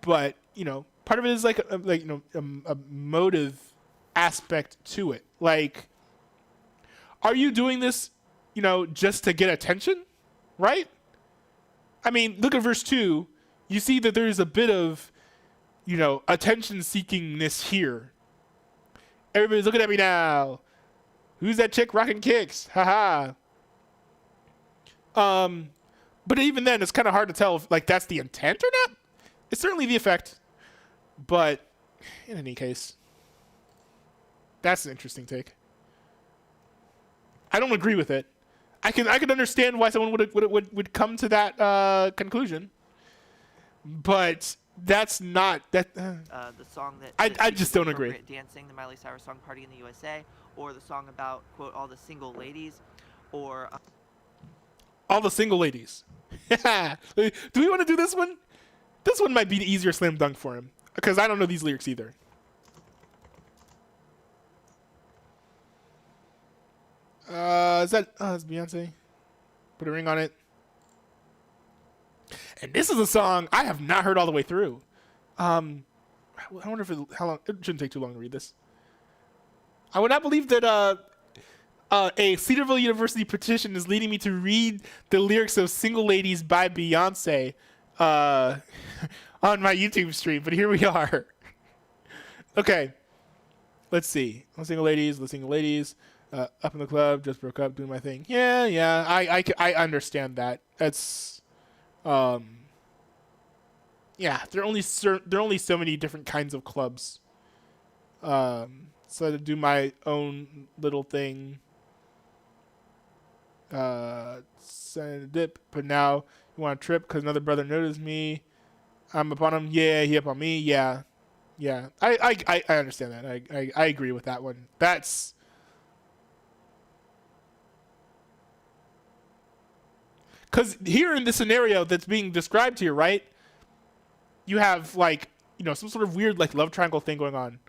Speaker 1: but you know, part of it is like a motive aspect to it. Like, are you doing this, you know, just to get attention, right? I mean, look at verse 2. You see that there's a bit of, you know, attention-seekingness here. Everybody's looking at me now. Who's that chick rocking kicks? Haha. But even then, it's kind of hard to tell if like that's the intent or not. It's certainly the effect. But in any case, that's an interesting take. I don't agree with it. I can understand why someone would come to that conclusion, but that's not that.
Speaker 13: The song that
Speaker 1: I just don't agree.
Speaker 13: Dancing, the Miley Cyrus song "Party in the USA," or the song about quote all the single ladies, or
Speaker 1: all the single ladies. Do we want to do this one? This one might be the easier slam dunk for him, because I don't know these lyrics either. Is that it's Beyonce? Put a ring on it. And this is a song I have not heard all the way through. I wonder if how long. It shouldn't take too long to read this. I would not believe that a Cedarville University petition is leading me to read the lyrics of "Single Ladies" by Beyonce on my YouTube stream, but here we are. Okay, let's see. Let's single ladies. Up in the club, just broke up, doing my thing. Yeah. I understand that. That's, yeah. There are only so many different kinds of clubs. So to do my own little thing. Send a dip, but now you want to trip because another brother noticed me. I'm up on him. Yeah, he up on me. Yeah. I understand that. I agree with that one. That's. Because here in the scenario that's being described here, right, you have, like, you know, some sort of weird, like, love triangle thing going on.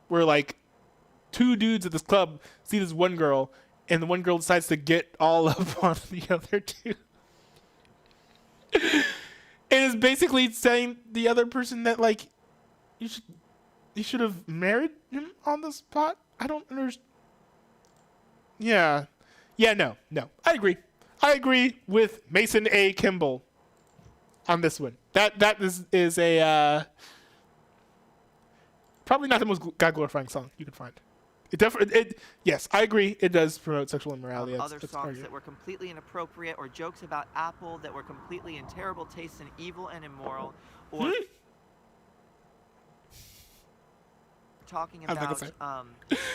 Speaker 1: Where, like, two dudes at this club see this one girl, and the one girl decides to get all up on the other two. And is basically saying the other person that, like, you should have married him on the spot? I don't understand. Yeah. Yeah, no. I agree. I agree with Mason A. Kimball on this one. That is a probably not the most God glorifying song you can find. Yes, I agree. It does promote sexual immorality.
Speaker 13: Other songs that were completely inappropriate, or jokes about Apple that were completely in terrible taste and evil and immoral, or talking about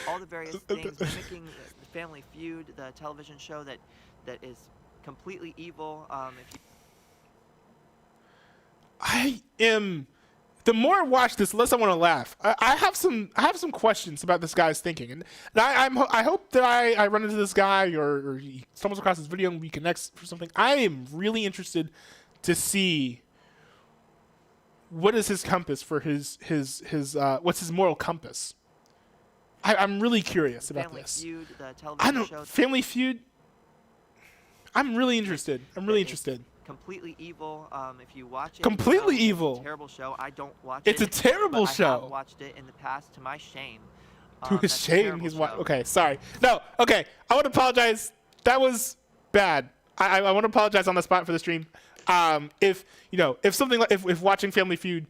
Speaker 13: all the various things, mimicking the Family Feud, the television show that is completely evil.
Speaker 1: the more I watch this, the less I want to laugh. I have some questions about this guy's thinking, and I hope that I run into this guy or he stumbles across this video and we connect for something. I am really interested to see what is his compass for his what's his moral compass. I'm really curious about
Speaker 13: Family
Speaker 1: this.
Speaker 13: Feud, the television
Speaker 1: I don't
Speaker 13: show.
Speaker 1: Family Feud. I'm really interested. I'm really interested.
Speaker 13: Completely evil. If you watch it,
Speaker 1: Completely
Speaker 13: you know,
Speaker 1: evil.
Speaker 13: It's a terrible show. I don't watch
Speaker 1: It's
Speaker 13: it.
Speaker 1: a terrible
Speaker 13: but I
Speaker 1: show.
Speaker 13: have watched it in the past to my shame.
Speaker 1: To his
Speaker 13: That's a
Speaker 1: shame,
Speaker 13: terrible
Speaker 1: he's
Speaker 13: show.
Speaker 1: okay. Sorry. No. Okay. I want to apologize. That was bad. I want to apologize on the spot for the stream. If something like if watching Family Feud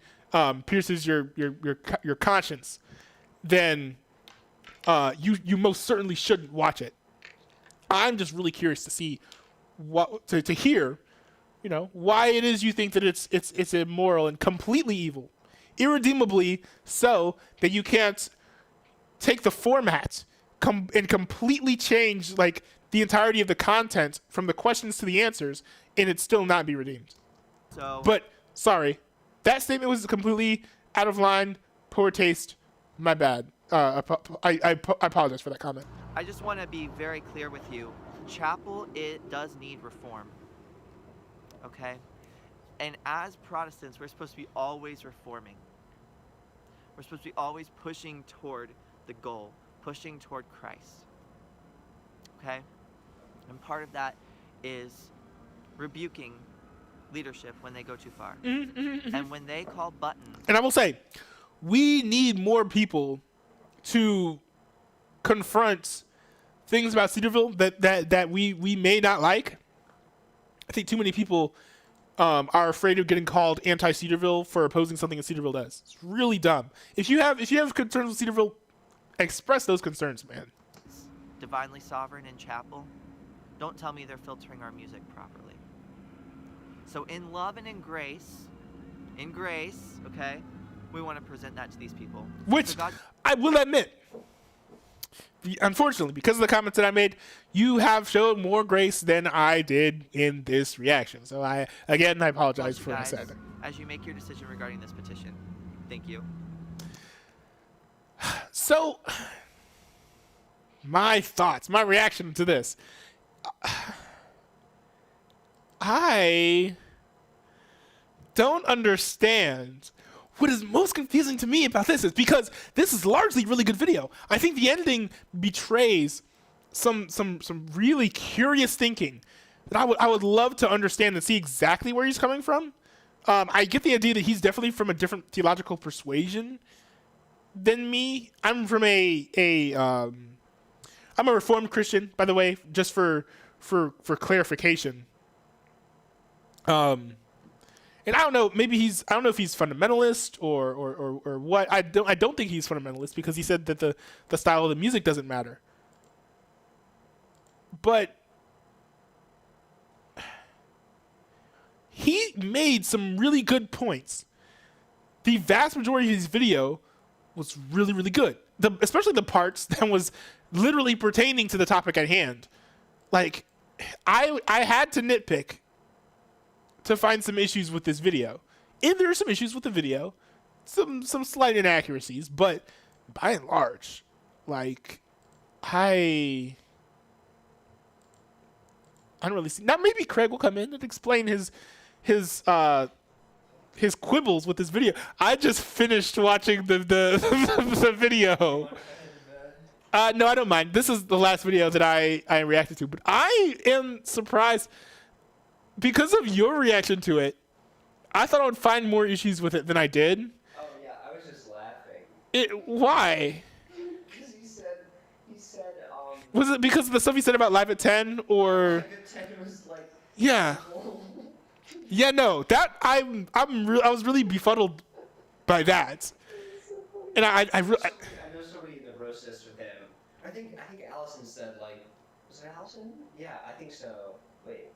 Speaker 1: pierces your conscience, then you most certainly shouldn't watch it. I'm just really curious to see to hear, why it is you think that it's immoral and completely evil, irredeemably so that you can't take the format and completely change like the entirety of the content from the questions to the answers and it still not be redeemed. But sorry, that statement was completely out of line, poor taste, my bad. I apologize for that comment.
Speaker 13: I just want to be very clear with you. Chapel, it does need reform. Okay? And as Protestants, we're supposed to be always reforming. We're supposed to be always pushing toward the goal, pushing toward Christ. Okay? And part of that is rebuking leadership when they go too far. And when they call buttons.
Speaker 1: And I will say, we need more people to confront things about Cedarville that we may not like. I think too many people are afraid of getting called anti-Cedarville for opposing something that Cedarville does. It's really dumb. If you have concerns with Cedarville, express those concerns, man.
Speaker 13: Divinely sovereign in chapel. Don't tell me they're filtering our music properly. So in love and in grace, okay, we want to present that to these people.
Speaker 1: Which
Speaker 13: So God,
Speaker 1: I will admit, unfortunately, because of the comments that I made, you have shown more grace than I did in this reaction. So I apologize for what I said.
Speaker 13: as you make your decision regarding this petition. Thank you.
Speaker 1: So, my thoughts, my reaction to this. I don't understand. What is most confusing to me about this is because this is largely really good video. I think the ending betrays some really curious thinking that I would love to understand and see exactly where he's coming from. I get the idea that he's definitely from a different theological persuasion than me. I'm from I'm a Reformed Christian, by the way, just for clarification. And I don't know, I don't know if he's fundamentalist or what. I don't think he's fundamentalist because he said that the style of the music doesn't matter. But he made some really good points. The vast majority of his video was really, really good. Especially the parts that was literally pertaining to the topic at hand. Like, I had to nitpick to find some issues with this video. And there are some issues with the video. Some slight inaccuracies, but by and large, like, I don't really see. Now maybe Craig will come in and explain his quibbles with this video. I just finished watching the video. No, I don't mind. This is the last video that I reacted to, but I am surprised because of your reaction to it. I thought I would find more issues with it than I did.
Speaker 7: Oh yeah, I was just laughing.
Speaker 1: Why?
Speaker 7: Because he said
Speaker 1: Was it because of the stuff he said about Live at 10 or?
Speaker 7: Live at 10 was like.
Speaker 1: Yeah. Yeah, no, that I was really befuddled by that, and I
Speaker 7: I know somebody in the process with him. I think Allison said like, was it Allison? Yeah, I think so. Wait.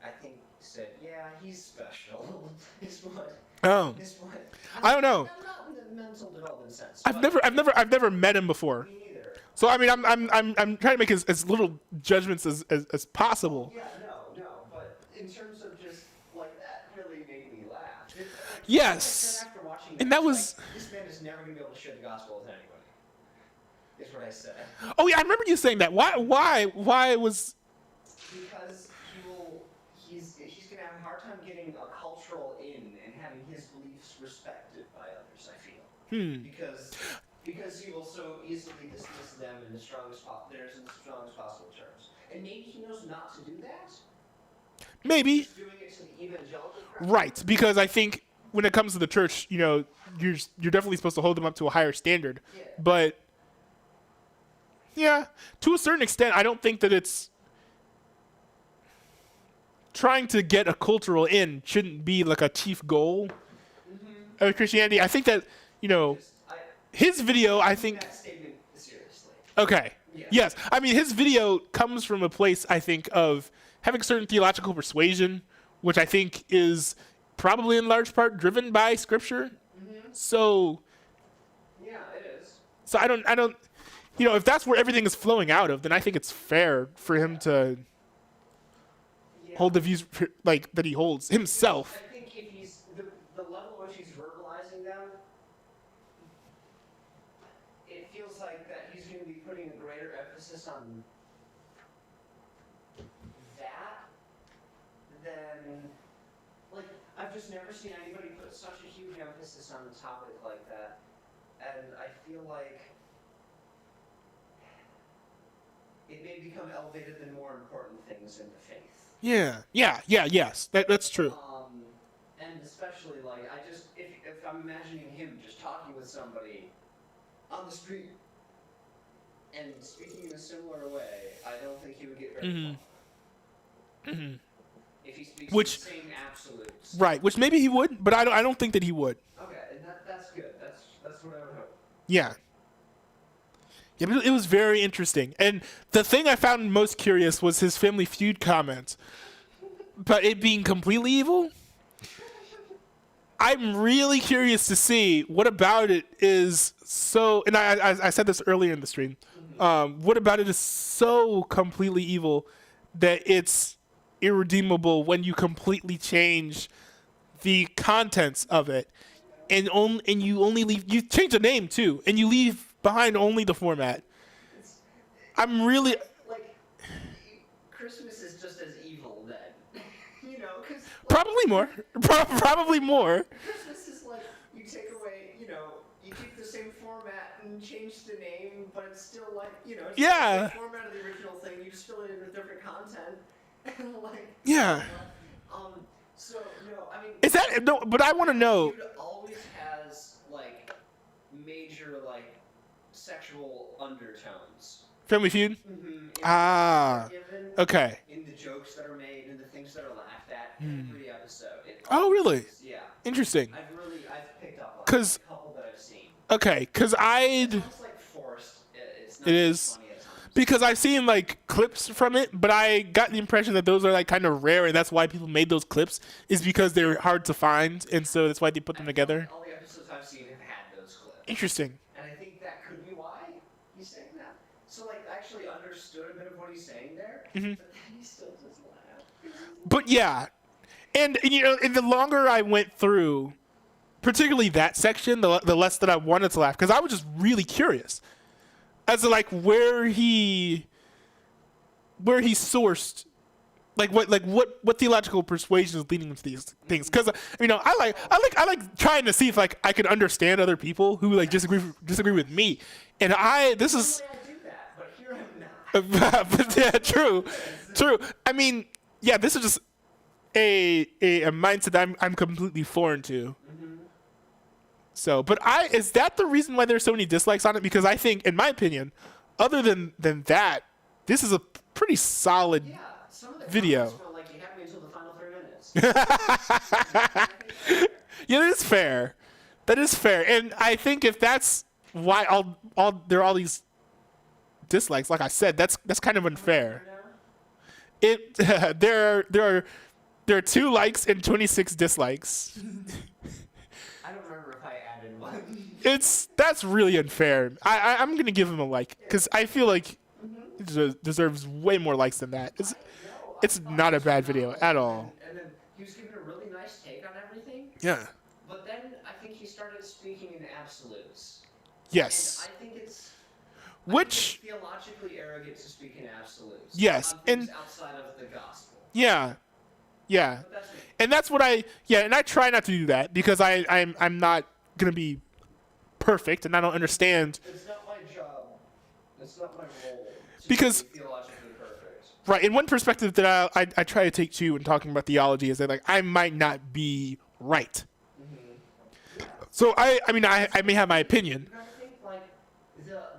Speaker 7: I think he said, yeah, he's special. Is what.
Speaker 1: Oh.
Speaker 7: Is what.
Speaker 1: I don't know.
Speaker 7: Not in the mental development sense.
Speaker 1: I've never met him before.
Speaker 7: Me neither.
Speaker 1: So I mean, I'm trying to make as little judgments as possible.
Speaker 7: Yeah, no, but in terms of just like that really made
Speaker 1: Yes.
Speaker 7: After watching
Speaker 1: And that
Speaker 7: it's
Speaker 1: was.
Speaker 7: like, this man is never going to be able to share the gospel with anybody. Is what I said.
Speaker 1: Oh yeah, I remember you saying that. Why was?
Speaker 7: Because he's going to have a hard time getting a cultural in and having his beliefs respected by others, I feel. Because he will so easily dismiss them in the strongest possible terms. And maybe he knows not to do that.
Speaker 1: Maybe.
Speaker 7: He's doing it to the evangelical crowd.
Speaker 1: Right, because I think when it comes to the church, you know, you're definitely supposed to hold them up to a higher standard.
Speaker 7: Yeah.
Speaker 1: But yeah, to a certain extent, I don't think that it's trying to get a cultural in shouldn't be like a chief goal of Christianity. I think that, you know, his video, I think.
Speaker 7: That statement seriously.
Speaker 1: Okay.
Speaker 7: Yeah.
Speaker 1: Yes. I mean, his video comes from a place, I think, of having certain theological persuasion, which I think is probably in large part driven by Scripture. So.
Speaker 7: Yeah, it is.
Speaker 1: So I don't. You know, if that's where everything is flowing out of, then I think it's fair for him to hold the views like that he holds himself.
Speaker 7: I think if he's the level at which he's verbalizing them, it feels like that he's going to be putting a greater emphasis on that than, like, I've just never seen anybody put such a huge emphasis on a topic like that, and I feel like it may become elevated than more important things in the faith.
Speaker 1: Yes, that's true.
Speaker 7: And especially, like, if I'm imagining him just talking with somebody on the street and speaking in a similar way, I don't think he would get very far. If he speaks in the same absolutes.
Speaker 1: Right, which maybe he would, but I don't think that he would.
Speaker 7: Okay, and that's good. That's what I would hope.
Speaker 1: Yeah. Yeah, but it was very interesting. And the thing I found most curious was his Family Feud comment. But it being completely evil? I'm really curious to see what about it is so... And I said this earlier in the stream. What about it is so completely evil that it's irredeemable when you completely change the contents of it. And you only leave... You change the name, too. And you leave behind only the format. I'm really...
Speaker 7: Like, Christmas is just as evil then. You know, because...
Speaker 1: Probably more. Probably more.
Speaker 7: Christmas is like, you take away, you know, you keep the same format and change the name, but it's still like, you know, it's still the same format of the original thing, you just fill it in with different content. And like...
Speaker 1: Yeah.
Speaker 7: So, no, I mean...
Speaker 1: Is that... No, but I want to know...
Speaker 7: Feud always has, like, major, like, sexual undertones.
Speaker 1: Family Feud? Okay.
Speaker 7: In the jokes that are made, and the things that are laughed at in every episode.
Speaker 1: Oh, really?
Speaker 7: Yeah.
Speaker 1: Interesting.
Speaker 7: I've picked up on
Speaker 1: Cause,
Speaker 7: a couple that I've seen.
Speaker 1: Okay, because
Speaker 7: It's almost like forced. It's not
Speaker 1: it is.
Speaker 7: funny at times.
Speaker 1: Because I've seen, like, clips from it, but I got the impression that those are, like, kind of rare, and that's why people made those clips, is because they're hard to find, and so that's why they put them together.
Speaker 7: All the episodes I've seen have had those clips.
Speaker 1: Interesting.
Speaker 7: And I think that could be why he's saying that. So, like, I actually understood a bit of what he's saying there, but then he still just laughed.
Speaker 1: But yeah, and you know, and the longer I went through, particularly that section, the less that I wanted to laugh, because I was just really curious as to like where he sourced, like what theological persuasion is leading him to these things. Because you know, I like trying to see if like I could understand other people who like disagree with me, and this is.
Speaker 7: I do that, but here I'm not.
Speaker 1: But yeah, true. I mean, yeah, this is just a mindset I'm completely foreign to. So, but is that the reason why there's so many dislikes on it? Because I think, in my opinion, other than that, this is a pretty solid video.
Speaker 7: Felt like you had me until the final 3 minutes.
Speaker 1: Yeah, that is fair. That is fair, and I think if that's why there are all these dislikes, like I said, that's kind of unfair. There are 2 likes and 26 dislikes.
Speaker 7: I don't remember if I added one.
Speaker 1: That's really unfair. I'm gonna give him a like because I feel like it deserves way more likes than that. It's not a bad video at all.
Speaker 7: And then he was giving a really nice take on everything.
Speaker 1: Yeah.
Speaker 7: But he started speaking in absolutes.
Speaker 1: Yes.
Speaker 7: And I think it's
Speaker 1: Which
Speaker 7: theologically arrogant to speak in absolutes.
Speaker 1: Yes,
Speaker 7: On things
Speaker 1: and
Speaker 7: outside of the gospel.
Speaker 1: yeah, yeah,
Speaker 7: But that's me.
Speaker 1: and that's what and I try not to do that because I'm not gonna be perfect and I don't understand.
Speaker 7: It's not my job. It's not my role.
Speaker 1: Because
Speaker 7: be theologically perfect.
Speaker 1: right, in one perspective that I try to take too when talking about theology is that like I might not be right. So I mean I may have my opinion.
Speaker 7: You gotta think like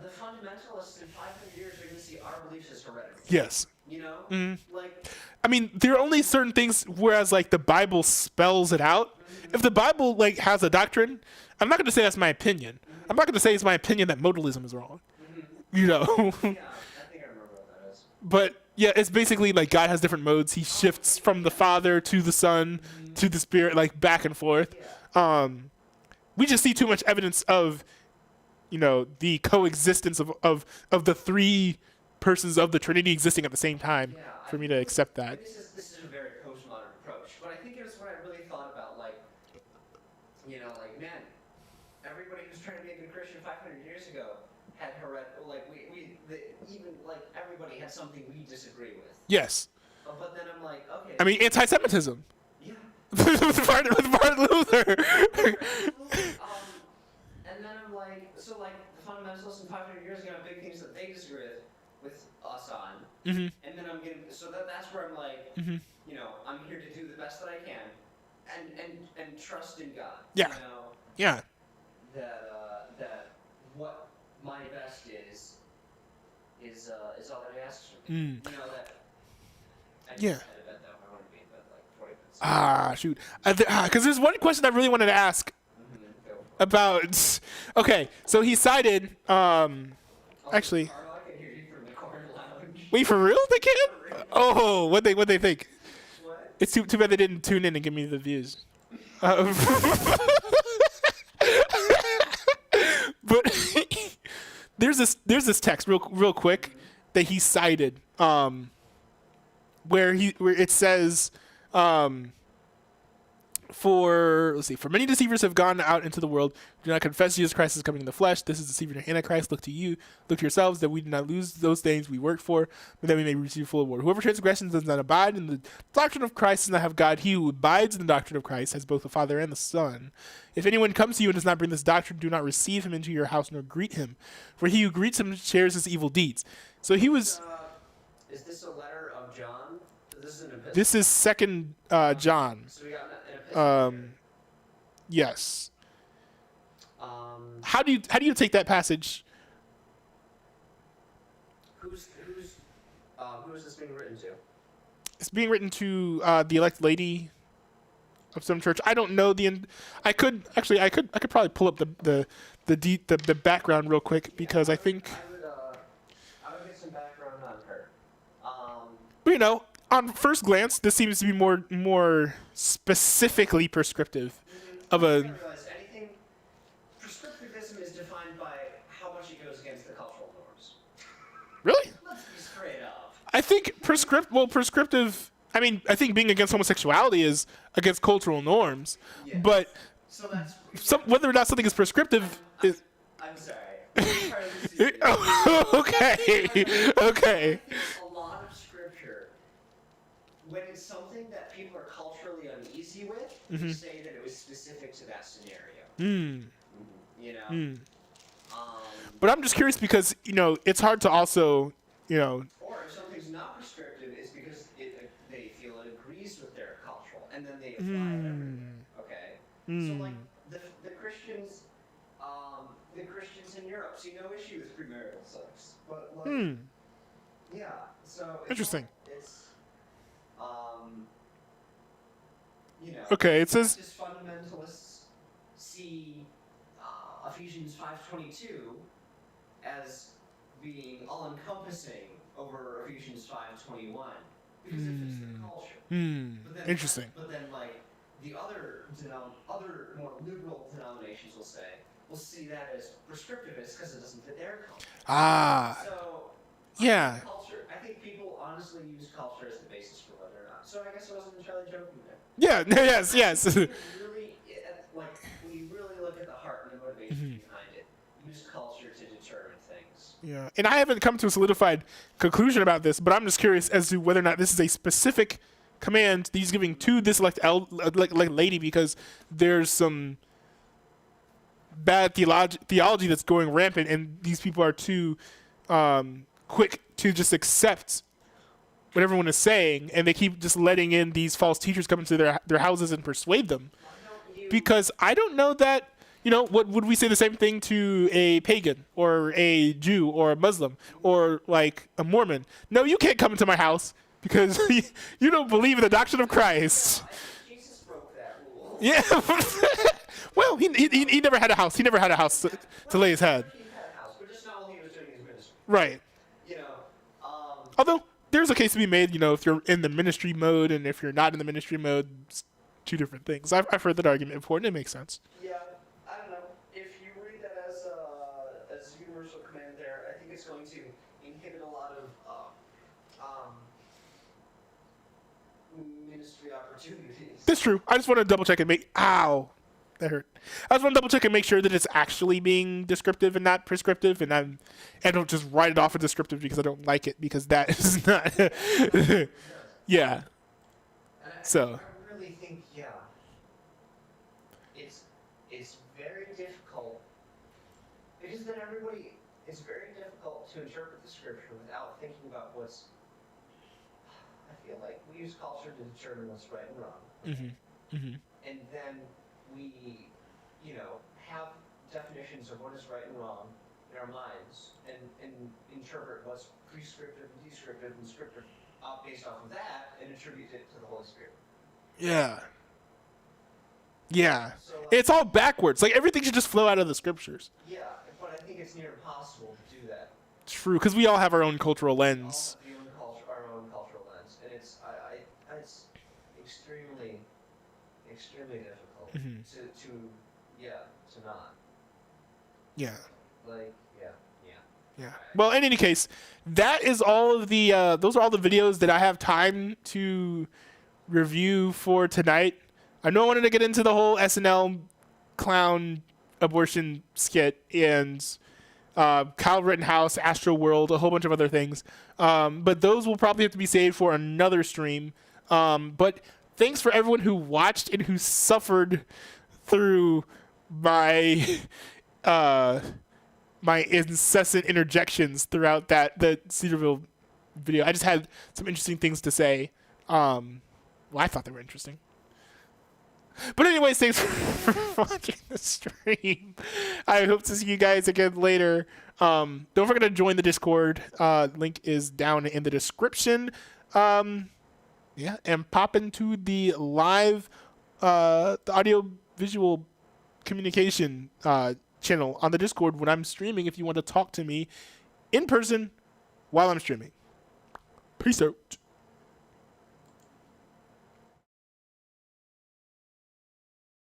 Speaker 7: the fundamentalists in 500 years are gonna see our beliefs as heretical.
Speaker 1: Yes.
Speaker 7: You know? Like
Speaker 1: I mean, there are only certain things, whereas like the Bible spells it out. If the Bible like has a doctrine, I'm not going to say that's my opinion. I'm not going to say it's my opinion that modalism is wrong. You know.
Speaker 7: yeah, I think I remember what that is.
Speaker 1: But yeah, it's basically like God has different modes. He shifts from the Father to the Son to the Spirit, like back and forth. We just see too much evidence of, the coexistence of the three persons of the Trinity existing at the same time for me to accept that.
Speaker 7: This is a very postmodern approach, but I think it was what I really thought about, like man, everybody who's trying to be a good Christian 500 years ago had even everybody had something we disagree with.
Speaker 1: Yes.
Speaker 7: But then I'm like, okay.
Speaker 1: I mean, anti-Semitism.
Speaker 7: Yeah.
Speaker 1: with Martin Luther.
Speaker 7: And then I'm like, so like the fundamentalists in 500 years ago have big things that they disagree with us on.
Speaker 1: Mm-hmm.
Speaker 7: And then I'm getting, so that's where I'm like,
Speaker 1: Mm-hmm.
Speaker 7: I'm here to do the best that I can, and trust in God.
Speaker 1: Yeah. Yeah.
Speaker 7: That what my best is all that He asks from me. That.
Speaker 1: Yeah.
Speaker 7: I bet that I want to be in bed like 40 minutes.
Speaker 1: Shoot. Because there's one question I really wanted to ask about. Okay, so he cited. Actually. Wait, for real? They can't? Oh, what they think?
Speaker 7: What?
Speaker 1: It's too bad they didn't tune in and give me the views. But there's this text real quick that he cited where it says for many deceivers have gone out into the world, do not confess Jesus Christ is coming in the flesh. This is deceiving the Antichrist. Look to yourselves that we do not lose those things we work for, but that we may receive full reward. Whoever transgressions does not abide in the doctrine of Christ does not have God. He who abides in the doctrine of Christ has both the Father and the Son. If anyone comes to you and does not bring this doctrine, do not receive him into your house nor greet him, for he who greets him shares his evil deeds. So he was.
Speaker 7: Is this a letter of John? This is an epistle.
Speaker 1: This is 2 John.
Speaker 7: So we got an epistle.
Speaker 1: Yes. How do you take that passage?
Speaker 7: Who is this being written to?
Speaker 1: It's being written to the elect lady of some church. I don't know I could probably pull up the background real quick because I think.
Speaker 7: I would get some background on her.
Speaker 1: But on first glance, this seems to be more specifically prescriptive of a.
Speaker 7: Prescriptivism is defined by how much it goes against the cultural norms.
Speaker 1: Really?
Speaker 7: Let's be straight up.
Speaker 1: I think prescriptive. I mean, I think being against homosexuality is against cultural norms,
Speaker 7: Yes.
Speaker 1: but
Speaker 7: So that's
Speaker 1: whether or not something is prescriptive is.
Speaker 7: I'm sorry.
Speaker 1: Okay.
Speaker 7: A lot of scripture, when it's something that people are culturally uneasy with,
Speaker 1: Mm-hmm.
Speaker 7: say that it was specific to that scenario.
Speaker 1: But I'm just curious because it's hard to also
Speaker 7: Or if something's not prescriptive, it's because they feel it agrees with their cultural, and then they apply it everywhere. Okay. So like the Christians in Europe see no issue with premarital sex, but like yeah. So
Speaker 1: Interesting.
Speaker 7: It's
Speaker 1: Okay, it says.
Speaker 7: Baptist fundamentalists see Ephesians 5:22 as being all-encompassing over Ephesians 5:21 because it fits their culture. But then,
Speaker 1: Interesting.
Speaker 7: But then, like the other more liberal denominations will see that as prescriptivist because it doesn't fit their culture. So
Speaker 1: Yeah.
Speaker 7: culture. I think people honestly use culture as the basis for whether or not. So I guess I wasn't entirely joking there.
Speaker 1: Yeah. Yes.
Speaker 7: Really, like when you really look
Speaker 1: Yeah, and I haven't come to a solidified conclusion about this, but I'm just curious as to whether or not this is a specific command that he's giving to this lady, because there's some bad theology that's going rampant, and these people are too quick to just accept what everyone is saying, and they keep just letting in these false teachers come into their houses and persuade them. Because I don't know that, what would we say the same thing to a pagan or a Jew or a Muslim or like a Mormon? No, you can't come into my house because you don't believe in the doctrine of Christ.
Speaker 7: Jesus broke that rule.
Speaker 1: Yeah. Well, he never had a house. He never had a house to lay his head.
Speaker 7: He had a house, but just not while he was doing his ministry.
Speaker 1: Right. Although there's a case to be made, if you're in the ministry mode and if you're not in the ministry mode, it's two different things. I've heard that argument before, and it makes sense.
Speaker 7: Yeah, I don't know. If you read that as universal command there, I think it's going to inhibit a lot of ministry opportunities.
Speaker 1: That's true. I just want to double check and make. Ow, that hurt. I just want to double check and make sure that it's actually being descriptive and not prescriptive, and I don't just write it off as descriptive because I don't like it, because that is not. Yeah. So.
Speaker 7: I really think, it's very difficult, because then it's very difficult to interpret the scripture without thinking about what's. I feel like we use culture to determine what's right and wrong.
Speaker 1: Mm-hmm. Mm-hmm.
Speaker 7: And then we, have definitions of what is right and wrong in our minds, and interpret what's prescriptive and descriptive and scriptive based off of that, and attribute it to the Holy Spirit.
Speaker 1: Yeah. Yeah. So, it's all backwards. Like, everything should just flow out of the scriptures.
Speaker 7: Yeah, but I think it's near impossible to do that.
Speaker 1: True, because we all have our own cultural lens.
Speaker 7: Our own cultural lens, and it's extremely difficult to not.
Speaker 1: Yeah.
Speaker 7: Yeah.
Speaker 1: Well, in any case, that is all of the. Those are all the videos that I have time to review for tonight. I know I wanted to get into the whole SNL clown abortion skit and Kyle Rittenhouse, Astro World, a whole bunch of other things. But those will probably have to be saved for another stream. But thanks for everyone who watched and who suffered through my my incessant interjections throughout the Cedarville video. I just had some interesting things to say. Well, I thought they were interesting. But anyways, thanks for watching the stream. I hope to see you guys again later. Don't forget to join the Discord. Link is down in the description. And pop into the live the audio visual communication channel on the Discord when I'm streaming if you want to talk to me in person while I'm streaming. Peace out.